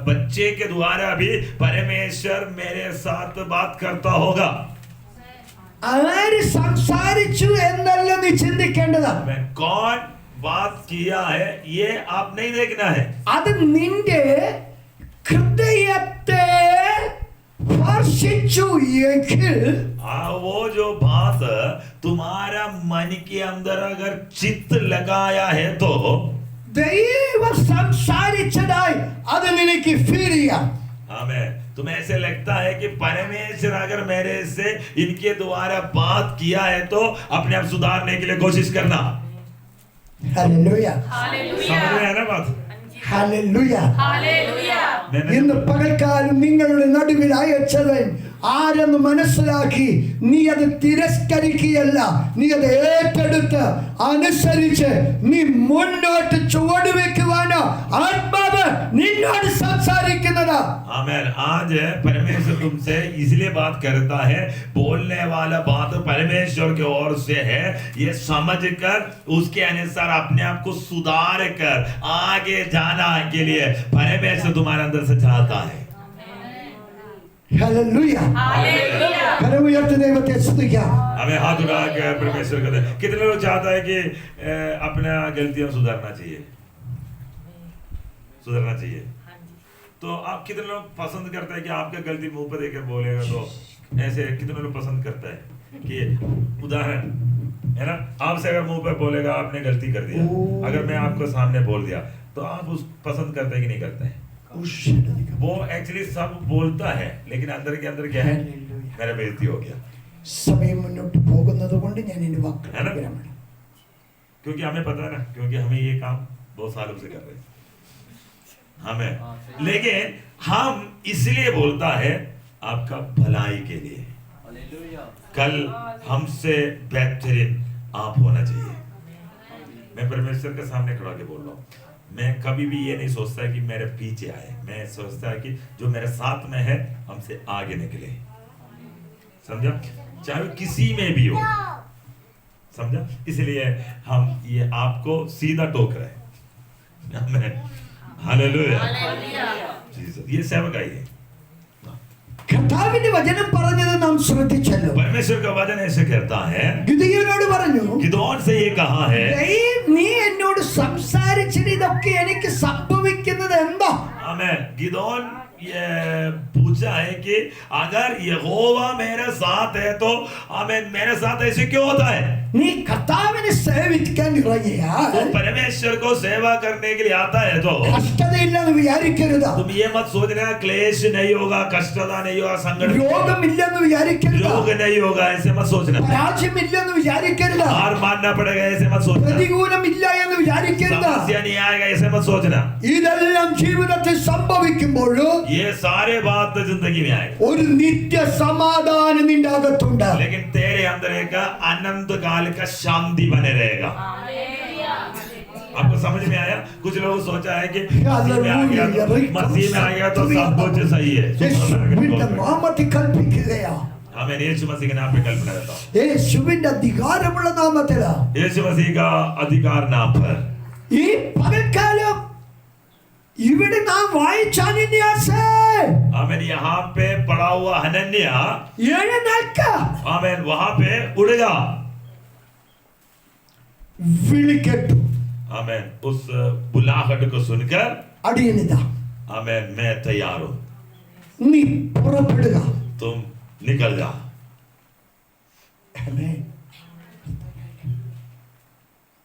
बच्चे के द्वारा भी परमेश्वर मेरे साथ बात करता होगा। ആര് സംസാരിച്ചു എന്നല്ല നീ ചിന്തിക്കേണ്ടതാ. कौन बात किया है ये आप नहीं देखना है, അത് നിന്റെ ഹൃദയത്തെ സ്പർശിച്ചു എങ്കിൽ वो जो बात तुम्हारा मन के अंदर अगर चित्त लगाया है तो ദൈവം സംസാരിച്ചതായി അത് നിനക്ക് ഫീൽ ചെയ്യാം. हमें तुम्हें ऐसे लगता है कि परमेश्वर अगर मेरे से इनके द्वारा बात किया है तो अपने आप सुधारने के लिए कोशिश करना। ഹല്ലേലൂയ, समझ में है ना बात? ഹല്ലേലൂയ. मैंने ഇന്ന് പകൽക്കാലം നിങ്ങളുടെ നടുവിൽ അയച്ചവൻ ആരെന്ന് മനസ്സിലാക്കി നീ അത് തിരസ്കരിക്കുകയല്ല, നീ അത് ഏറ്റെടുത്ത് അനുസരിച്ച് നീ മുന്നോട്ട് ചുവട് വെക്കുവാനോ ആത്മാവ് നിന്നോട് സംസാരിക്കുന്നത്. आमेन। आज परमेश्वर तुमसे इसलिए बात करता है, बोलने वाला बात परमेश्वर की ओर से है, ये समझकर उसके अनुसार अपने आप को सुधार कर आगे जाना के लिए परमेश्वर तुम्हारे अंदर से चाहता है। ഹല്ലേലൂയ, കരമുയർത്തി ദൈവത്തെ സ്തുതിക്കാം. हमें हाथ उठा के परमेश्वर कहते हैं। कितने लोग चाहता है कि अपना गलतियां सुधारना चाहिए, सुधारना चाहिए? तो आप कितने लोग पसंद करते हैं कि आपका गलती मुंह पर देकर बोलेगा? तो ऐसे कितने लोग पसंद करता है कि उदाहरण है ना, आपसे अगर मुंह पर बोलेगा आपने गलती कर दिया, अगर मैं आपको सामने बोल दिया तो आप उस पसंद करते हैं कि नहीं करते हैं? वो एक्चुअली सब बोलता है लेकिन अंदर के अंदर क्या है, मेरा बेइज्जती हो गया। സമയം മുന്നോട്ട് പോകുന്നത് കൊണ്ട് ഞാൻ ഇനി വാക്കുകൾ വിരാമം. क्योंकि हमें पता है ना, क्योंकि हमें ये काम बहुत सालों से कर रहे हैं हमें, लेकिन हम इसलिए बोलता है आपका भलाई के लिए, कल हमसे बेहतरीन आप होना चाहिए। मैं परमेश्वर के सामने खड़ा के बोल रहा हूँ, मैं कभी भी ये नहीं सोचता कि मेरे पीछे आए, मैं सोचता है कि जो मेरे साथ में है हमसे आगे निकले। समझा? चाहे किसी में भी हो, समझा? इसलिए हम ये आपको सीधा टोक रहे हैं। आमीन, हालेलुया, जीसस। ये सेवकाई है। കർത്താവിന്റെ വചനം പറഞ്ഞത് നാം ശ്രദ്ധിച്ചല്ലോ. परमेश्वर का वचन ऐसे कहता है, ഗിദെയോനോട് പറഞ്ഞു, गिदोन से ये कहा है, നീ എന്നോട് സംസാരിച്ചത് ഇതൊക്കെ എനിക്ക് സംഭവിക്കുന്നത് എന്താ? आमीन। गिदोन ये पूछा है कि अगर यहोवा मेरे साथ है तो आमीन, मेरे साथ ऐसे क्यों होता है? നീ കർത്താവിനെ സേവിക്കാൻ ഇറങ്ങിയാൽ तो परमेश्वर को सेवा करने के लिए आता है तो കഷ്ടതയില്ലെന്ന് വിചാരിക്കരുത്. तुम ये मत सोचना क्लेश नहीं होगा, कष्टता नहीं होगा, संकट രോഗമില്ലെന്ന് വിചാരിക്കരുത്. रोग नहीं होगा, ऐसे मत सोचना। പരാജയമില്ലെന്ന് വിചാരിക്കരുത്. हार मानना पड़ेगा, ऐसे मत सोचना। പ്രതികൂലമില്ല എന്ന് വിചാരിക്കരുത്. समस्या नहीं आएगा, ऐसे मत सोचना। ഇതെല്ലാം ജീവിതത്തിൽ സംഭവിക്കുമ്പോൾ ये सारे बात जिंदगी में आएगा, ഒരു നിത്യ സമാധാനം നിന്റെ അകത്തുണ്ട്. लेकिन तेरे अंदर एक अनंत काल का शांति बने रहेगा। आपको समझ में आया? कुछ लोग सोचा है कि मसीह में आ गया तो सब कुछ सही है। യേശുവിന്റെ നാമത്തിൽ കൽപ്പിക്കുകയാ. हमें यीशु मसीह के नाम पे कल्पना करता हूं, യേശുവിന്റെ അധികാരമുള്ള നാമത്തിലാ यीशु मसीह का अधिकार नाम पर। ഈ പകൽക്കാലം ഇവിടെ നാം വായിച്ച അനന്യാസേ, आमीन। यहाँ पे पड़ा हुआ हनन्या, എഴുന്നേൽക്ക. आमीन, वहां पे उड़ेगा। വിളിക്കട്ടു. आमेन. उस बुलाहट को सुनकर അടിയനിതാ, आमेन, मैं तैयार हूं, നീ പുറപ്പെടുക. तुम निकल जा. ആമേൻ.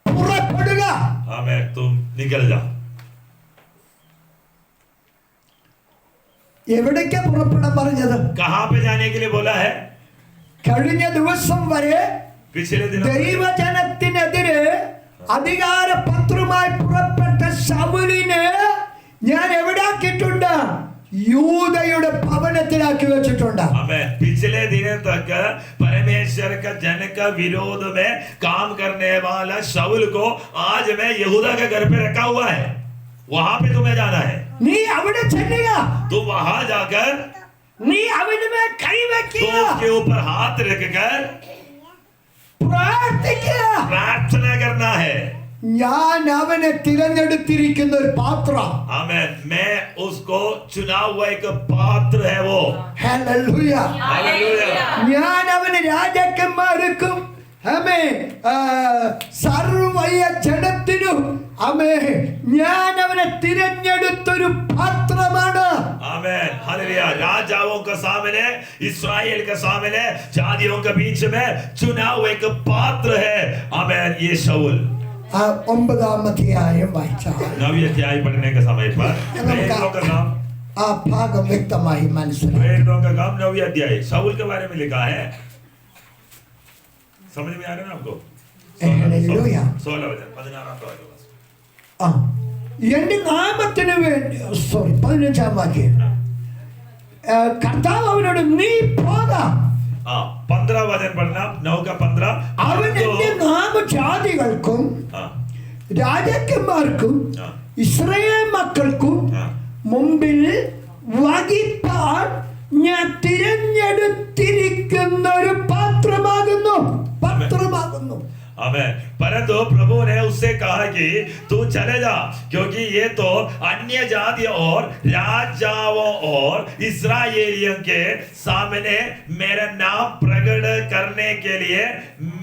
പുറപ്പെടുക. आमेन, तुम निकल जा. എവിടേക്കാ പുറപ്പെടാൻ പറഞ്ഞത്? कहां पे जाने के लिए बोला है? കഴിഞ്ഞ ദിവസം വരെ पिछले दिनों ദൈവജനത്തിനെതിരെ അധികാരപത്രമായി പുറപ്പെട്ട ശൗലിനെ ഞാൻ എവിടാക്കിയിട്ടുണ്ട്? യൂദയുടെ ഭവനത്തിലാക്കി വെച്ചിട്ടുണ്ട്. हमें पिछले दिनों तक परमेश्वर का जन का विरोध में काम करने वाला शाऊल को आज मैं यहूदा के घर पे रखा हुआ है. वहां पे तुम्हें जाना है. നീ അവിടെ ചെല്ലുക. तुम वहां जाकर നീ അവനുമേ तो കൈവയ്ക്കുക. उसके ऊपर हाथ रखकर പ്രാർത്ഥിക്കുക. प्रार्थना करना है. ഞാൻ അവനെ തിരഞ്ഞെടുത്തിരിക്കുന്ന ഒരു പാത്രം. आमेन. मैं उसको चुना हुआ एक पात्र है वो. ഹല്ലേലൂയ. हालेलुया. ഞാൻ അവന് രാജാക്കന്മാർക്കും ആമേ സർവ്വ ജനത്തിനും ആമേ ഞാൻ അവനെ തിരഞ്ഞെടുത്തൊരു പാത്രമാണ്. आमेन. हालेलुया. राजाओं के सामने, इस्राएल के सामने, जातियों के बीच में चुना हुआ एक पात्र है. आमेन. ये शाऊल. 9-ാം അധ്യായം വായിച്ചാൽ 9वीं अध्याय पढ़ने के समय पर प्रेरितों का काम, ആ ഭാഗം വ്യക്തമായി മനസ്സിലായി. प्रेरितों का काम 9वीं अध्याय शाऊल के बारे में लिखा है. समझ में आ रहा है ना आपको? हालेलुया. 16 वचन 16 वाक्य. ആ എന്റെ നാമത്തിന് വേണ്ടി 15-ാം വാക്യം. കർത്താവ് അവനോട് നീ പോകാം. हाँ 15 वचन पढ़ना. 9 का 15. അവൻ എന്റെ നാമജാതികൾക്കും രാജാക്കന്മാർക്കും ഇസ്രായേൽ മക്കൾക്കും മുമ്പിൽ വഹിപ്പാൻ ഞാൻ തിരഞ്ഞെടുത്തിരിക്കുന്ന ഒരു പാത്രമാകുന്നു. आमेन. परंतु प्रभु ने उससे कहा कि तू चले जा, क्योंकि ये तो अन्य जातियों और राजाओं और इस्राएलियों के सामने मेरा नाम प्रकट करने के लिए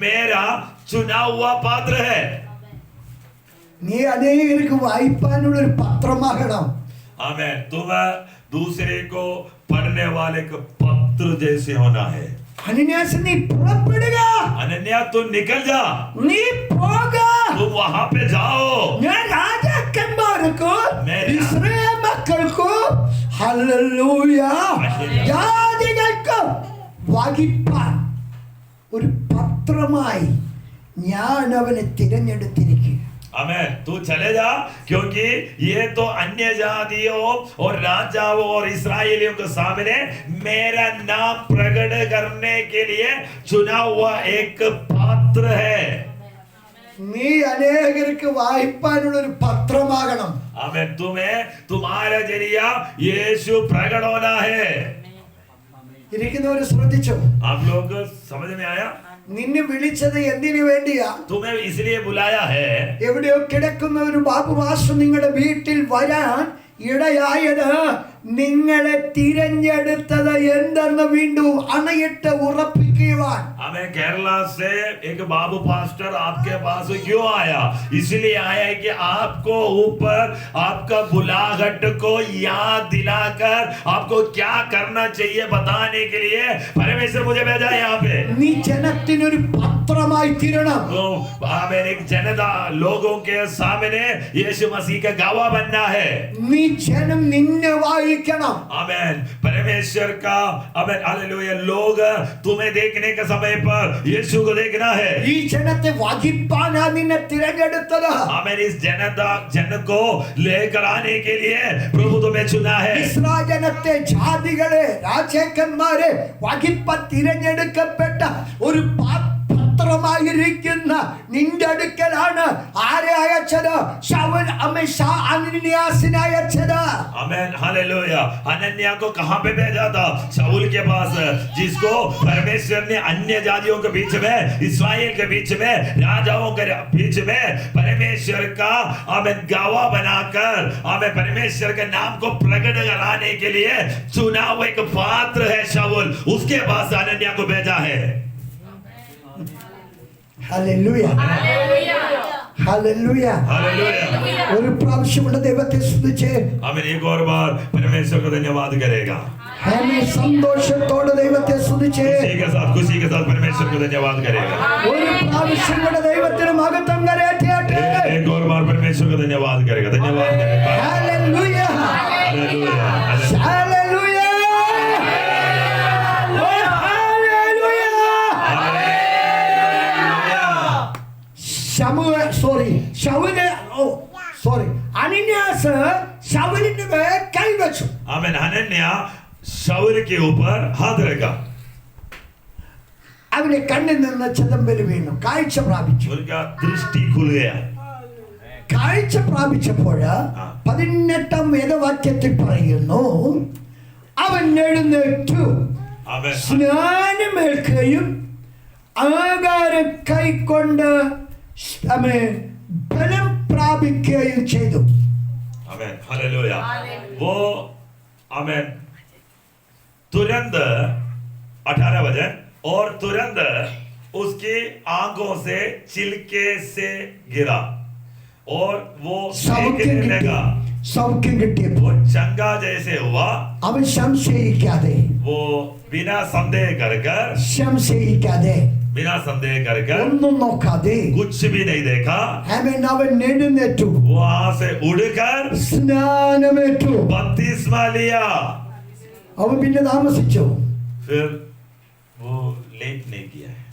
मेरा चुना हुआ पात्र है. നീ അനേകർക്ക് വായിപ്പാനുള്ള ഒരു പത്രമാകണം. आमेन. तुम दूसरे को पढ़ने वाले का पत्र जैसे होना है. അനന്യാസ് നീ പുറപ്പെടുക. अनन्या तू निकल जा, നീ പോക. तुम वहां पे जाओ. ഞാൻ രാജാക്കന്മാർക്കും ഇസ്രായേൽ മക്കൾക്കും ഹല്ലേലൂയ ജാതികൾക്കും വഹിപ്പാൻ ഒരു പത്രമായി ഞാൻ അവനെ തിരഞ്ഞെടുത്തിരിക്കുക. आमेन. तू चले जा, क्योंकि ये तो अन्य जातियों और राजाओं और इस्राएलियों के सामने मेरा नाम प्रकट करने के लिए चुना हुआ एक पात्र है. നീ അനേകർക്ക് വായിപ്പാനുള്ള ഒരു പത്രമാകണം. आमेन. तुम्हें तुम्हारा जरिया यीशु प्रकट होना है. ഇരിക്കുന്നവർ ശ്രദ്ധിച്ചോ? आप लोग समझ में आया? നിന്നെ വിളിച്ചത് എന്തിനു വേണ്ടിയാ? तुम्हें इसलिए बुलाया है. എവിടെയോ കിടക്കുന്ന ഒരു ബാബുവാസ് നിങ്ങളുടെ വീട്ടിൽ വരാൻ ഇടയായത് നിങ്ങളെ തിരഞ്ഞെടുത്തത് എന്തെന്ന് വീണ്ടും അണയിട്ട് ഉറപ്പിക്കുവാൻ. हमें केरला से एक बाबू पास्टर आपके पास क्यों आया? इसलिए आया कि आपको ऊपर आपका बुलाहट को याद दिलाकर आपको क्या करना चाहिए बताने के लिए परमेश्वर मुझे भेजा है यहाँ पे. നീ ജനത്തിനൊരു പത്രമായി തീരണം. तो हमें एक जनता लोगों के सामने यीशु मसीह का गवाह बनना है. നീ ജനം നിന്നെ വായിക്കണം. आमेन. परमेश्वर का आमेन हालेलुया. लोग तुम्हें देखने के समय पर यीशु को देखना है. ഈ ജനത്തെ വഹിപ്പാനാ നിന്നെ തിരഞ്ഞെടുത്തത്. आमेन. इस जन को लेकर आने के लिए प्रभु तुम्हें चुना है. ഇസ്രായേൽ ജനത്തെ ജാതികളെ രാജാക്കന്മാരെ വഹിപ്പാൻ തിരഞ്ഞെടുക്കപ്പെട്ട ഒരു പത്രമായിരിക്കുന്ന നിന്റെ അടുക്കലാണ് ആരെ അയച്ചത്? ശൗൽ അനന്യാസിനെ അയച്ചത്. Amen hallelujah. अनन्या को कहां पे भेजा था? शाऊल के पास, जिसको परमेश्वर ने अन्य जातियों के बीच में, इस्राएल के बीच में, राजाओं के बीच में परमेश्वर का आमेन गवाह बनाकर आमेन परमेश्वर के नाम को प्रकट कराने के लिए चुना हुआ एक पात्र है शाऊल. उसके पास अनन्या को भेजा है. Hallelujah, hallelujah. हालेलुया। ഒരു പ്രാവശ്യമുള്ള ദൈവത്തെ സ്തുതിച്ച് आमीन। एक और बार परमेश्वर को धन्यवाद करेगा। ആമേൻ. സന്തോഷത്തോടെ ദൈവത്തെ സ്തുതിച്ച് खुशी के साथ परमेश्वर को धन्यवाद करेगा। ഒരു പ്രാവശ്യം കൂടെ ദൈവത്തിന് മഹത്വം കരയറ്റട്ടെ. एक और बार परमेश्वर को धन्यवाद करेगा, धन्यवाद करेगा। ഹല്ലേലൂയ, हालेलुया, ഹല്ലേലൂയ, ഹല്ലേലൂയ. അനന്യാസ് ശൗലിന്റെ മേൽ കൈവച്ചു. आमीन। हनन्याह शाऊल के ऊपर हाथ रखा, അവന്റെ കണ്ണിൽ നിന്ന് ചെതമ്പല് വീണു, കാഴ്ച പ്രാപിച്ചു. उनका दृष्टि खुल गया। കാഴ്ച പ്രാപിച്ചപ്പോൾ 18 വേദവാക്യത്തിൽ പറയുന്നു, അവൻ എഴുന്നേറ്റു आमीन। സ്നാനമേൽക്കുകയും ആഹാരം കൈക്കൊണ്ട് അവൻ ബലം പ്രാപിക്കുകയും ചെയ്തു. आमीन, हालेलुया। वो आमीन तुरंत 18 बजे और तुरंत उसकी आंखों से छिलके से गिरा और वो സൗഖ്യം देखने കിട്ടി. लगा। സൗഖ്യം കിട്ടിയപ്പോൾ वो चंगा जैसे हुआ, അവൻ സംശയിക്കാതെ वो बिना संदेह कर സംശയിക്കാതെ बिना संदेह कर ഒന്നും നോക്കാതെ कुछ भी नहीं देखा, അവൻ എഴുന്നേറ്റു, वहां से उड़कर സ്നാനമേറ്റു. बपतिस्मा लिया। അവൻ പിന്നെ താമസിച്ചു. फिर वो लेट नहीं किया है।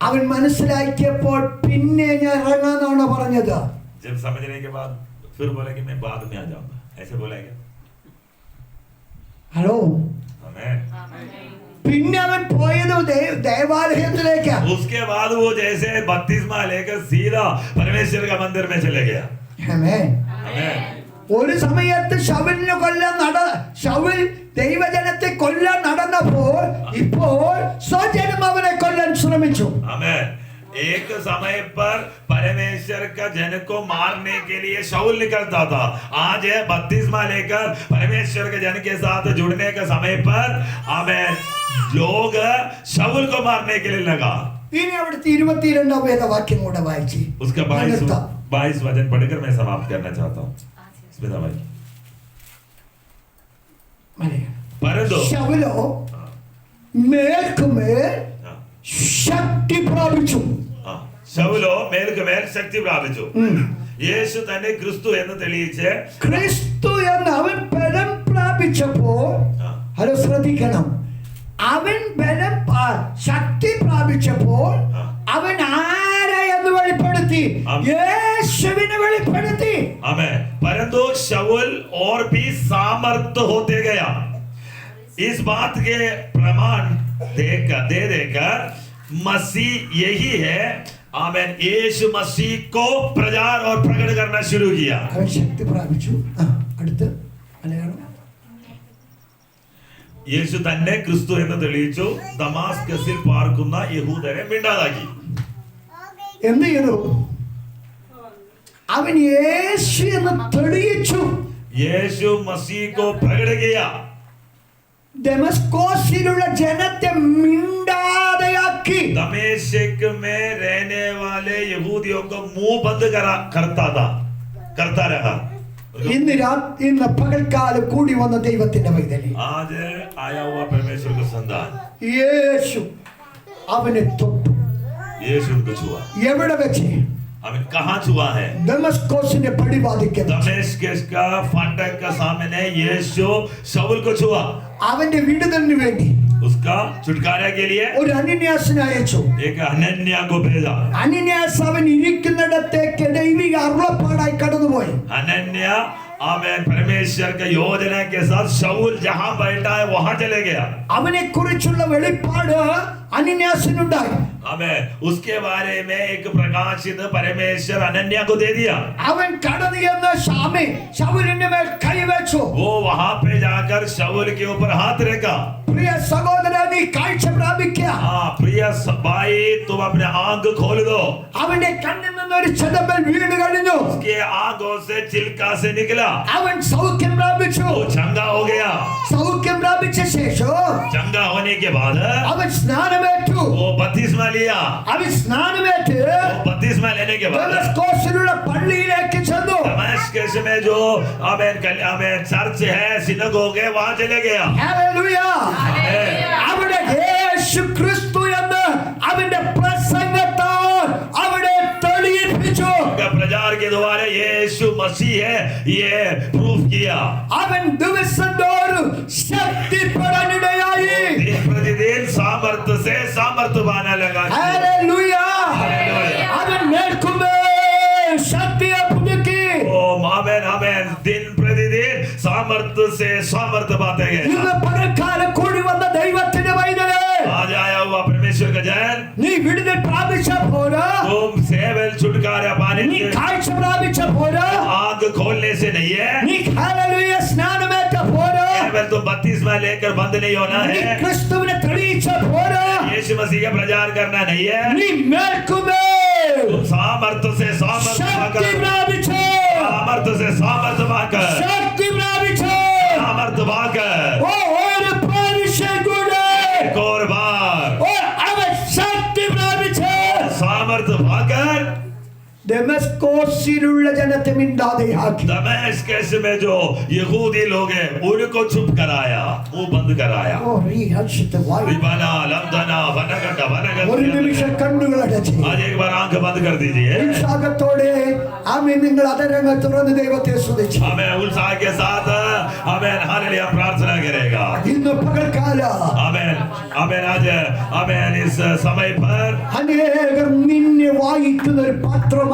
അവൻ മനസ്സിലാക്കിയപ്പോൾ പിന്നെ ഞാൻ ഇറങ്ങാന്നാണ് പറഞ്ഞത്. जब समझने के बाद फिर बोला कि मैं बाद में आ जाऊंगा, ऐसे बोला क्या? ഹലോ, आमीन। പിന്നെ അവൻ പോയത് ദേവാലയത്തിലേക്ക്. उसके बाद वो जैसे बपतिस्मा लेकर सीधा परमेश्वर का मंदिर में चले गया। ആമേൻ. आमीन। ഒരു സമയത്ത് ശൗലിനെ കൊല്ലാൻ ശൗൽ ദൈവജനത്തെ കൊല്ലാൻ നടന്നപ്പോൾ ഇപ്പോൾ സ്വജനം അവനെ കൊല്ലാൻ ശ്രമിച്ചു. आमीन। एक समय पर परमेश्वर का जन को मारने के लिए शाऊल निकलता था। आज है बपतिस्मा लेकर परमेश्वर के जन के साथ जुड़ने के समय पर आमीन लोग शाऊल को मारने के लिए लगा। ഇനി അവിടുത്തെ 22 വേദവാക്യം കൂടെ വായിച്ച് उसका 22 वचन पढ़कर मैं समाप्त करना चाहता हूँ। स्मिता भाई, परंतु ശൗലോ മേൽക്കുമേൽ हाँ, ശക്തി പ്രാപിച്ചു. हाँ, ശൗലോ മേൽക്കുമേൽ ശക്തി പ്രാപിച്ചു. യേശു തന്നെ ക്രിസ്തു എന്ന് തെളിയിച്ച് ക്രിസ്തു എന്ന് അവൻ ബലം പ്രാപിച്ചപ്പോൾ, ഹലോ ശ്രദ്ധിക്കണം, അവൻ ബലം ശക്തി പ്രാപിച്ചപ്പോൾ അവൻ ആരെ എന്ന് വെളിപ്പെടുത്തി? യേശുവിനെ വെളിപ്പെടുത്തി. आमीन। परंतु शाऊल और भी सामर्थ होते गया। इस बात के प्रमाण देकर मसीह यही है, आमीन, यीशु मसीह को प्रचार और प्रकट करना शुरू किया। അവൻ ശക്തി പ്രാപിച്ചു. അടുത്ത് മലയാളം. യേശു തന്നെ ക്രിസ്തു എന്ന് തെളിയിച്ചു, ദമാസ്കസിൽ പാർക്കുന്ന യഹൂദരെ മിണ്ടാതാക്കി. എന്ത് ചെയ്തു? അവൻ യേശു എന്ന് തെളിയിച്ചു. യേശു മസീഹ് को प्रकट किया। ദമസ്കോസിലുള്ള ജനത്തെ മിണ്ടാതെയാക്കി. दमिश्क में रहने वाले यहूदियों को मुंह बंद करता रहा। ഇന്ന് പകൽക്കാലം കൂടി വന്ന ദൈവത്തിന്റെ പൈതലേ, आज आया हुआ परमेश्वर का संतान യേശു അവനെ തൊട്ടു. यीशु उनको छुआ। എവിടെ വെച്ച്? हमें कहाँ छुआ है? ദമസ്കോസിന്റെ പടിവാതിക്കൽ. दमिश्क का फाटक का सामने यीशु शाऊल को छुआ। അവന്റെ വിടുതലിന് വേണ്ടി उसका छुटकारा के लिए ഒരു അനന്യാസിനെ അയച്ചു. एक हनन्याह को भेजा। അനന്യാസ് അവൻ ഇരിക്കുന്നിടത്തേക്ക് ദൈവിക അരുളപ്പാടായി കടന്നുപോയി. हनन्याह आमीन परमेश्वर का योजना के साथ शाऊल जहां बैठा है वहां चले गया। അവനെ കുറിച്ചുള്ള വെളിപ്പാട് അനന്യാസിനുണ്ടായി. आमीन। उसके बारे में एक प्रकाशित परमेश्वर हनन्याह को दे दिया। അവൻ കടന്നു ചെന്ന് ശൗലിന്റെ മേൽ കൈവച്ചു. वो वहां पे जाकर शाऊल के ऊपर हाथ रखा। പ്രിയ സഹോദരാ, നീ കാഴ്ച പ്രാപിക്കുക. हाँ प्रिय भाई, तुम अपने आंख खोल दो। അവന്റെ കണ്ണിൽ നിന്ന് ഒരു ചെതമ്പൽ വീണ് കഴിഞ്ഞു. उसके आंखों से चिल्का से निकला। അവൻ സൗഖ്യം പ്രാപിച്ചു. वो चंगा हो गया। സൗഖ്യം പ്രാപിച്ച ശേഷം चंगा होने के बाद അവൻ സ്നാനമേറ്റു. പ്രാപിച്ചു. वो बपतिस्मा लिया. അവൻ സ്നാനമേറ്റ് वो बपतिस्मा लेने के बाद ദമസ്കോസിലുള്ള പള്ളിയിലേക്ക് ചെന്നു. दमिश्क में जो आमेन चर्च है, सिनगोग है, वहां चले गया. ഹല്ലേലൂയ. അവിടെ യേശു ക്രിസ്തു എന്ന് അവന്റെ പ്രസംഗത്താൽ അവിടെ തെളിയിപ്പിച്ചു. प्रचार के द्वारा यीशु मसीह है ये प्रूफ किया. അവൻ ദിവസം തോറും ശക്തിപ്പെടാനിടയായി. दिन प्रतिदिन सामर्थ्य से सामर्थ्य पाने लगा. ഹല്ലേലൂയ. हालेलुया. അവൻ മേൽക്കുമേൽ ശക്തിയെ പുതുക്കി. ओ आमेन आमेन दिन प्रतिदिन सामर्थ्य से सामर्थ्य पाते गए. ഇന്ന് പകൽക്കാലം കൂടി വന്ന ദൈവത്തിന്റെ പൈതലേ, आज आया हुआ परमेश्वर का जन, നീ വിടുതൽ പ്രാപിച്ച പോരാ, तुम सेवल छुटकारा पाने നീ से, കാഴ്ച പ്രാപിച്ച പോരാ, आग खोलने से नहीं है. നീ ഹല്ലേലൂയ സ്നാനമേറ്റ പോരാ, केवल तुम बपतिस्मा लेकर बंद नहीं होना നീ है. ക്രിസ്തുവിനെ തെളിയിച്ച പോരാ, यीशु मसीह का प्रचार करना नहीं है. നീ മേൽക്കുമേൽ तुम सामर्थ्य से सामर्थ्य ശക്തി पाकर, പ്രാപിച്ചു. सामर्थ्य से सामर्थ्य पाकर, ശക്തി പ്രാപിച്ചു. सामर्थ्य पाकर ഓ ഒരു പ്രാവശ്യം കൂടെ एक और बार ഓ അവൻ ശക്തി പ്രാപിച്ചു. सामर्थ्य पाकर ദമസ്കോസിലുള്ള ജനത്തെ മിണ്ടാതെയാക്കി. दमिश्क में जो यहूदी लोग हैं उनको चुप कराया, मुंह बंद कराया. ഓ ഈ അത്ഭുതമായി. विबाना लमदना वनगटा ഒരു वनगटा. നിമിഷം കണ്ണുകൾ അടച്ച് आज एक बार आंख बंद कर दीजिए. ഉത്സാഹത്തോടെ ആമേൻ നിങ്ങൾ അതരങ്ങൾ തുറന്ന് ദൈവത്തെ സ്തുതിച്ചു. हमें उत्साह के साथ हमें हालेलुया प्रार्थना करेगा. ഇന്ന് പകൽക്കാല आमेन आमेन. आज आमेन इस समय पर അനേകർ നിന്നെ വായിക്കുന്ന ഒരു പാത്രം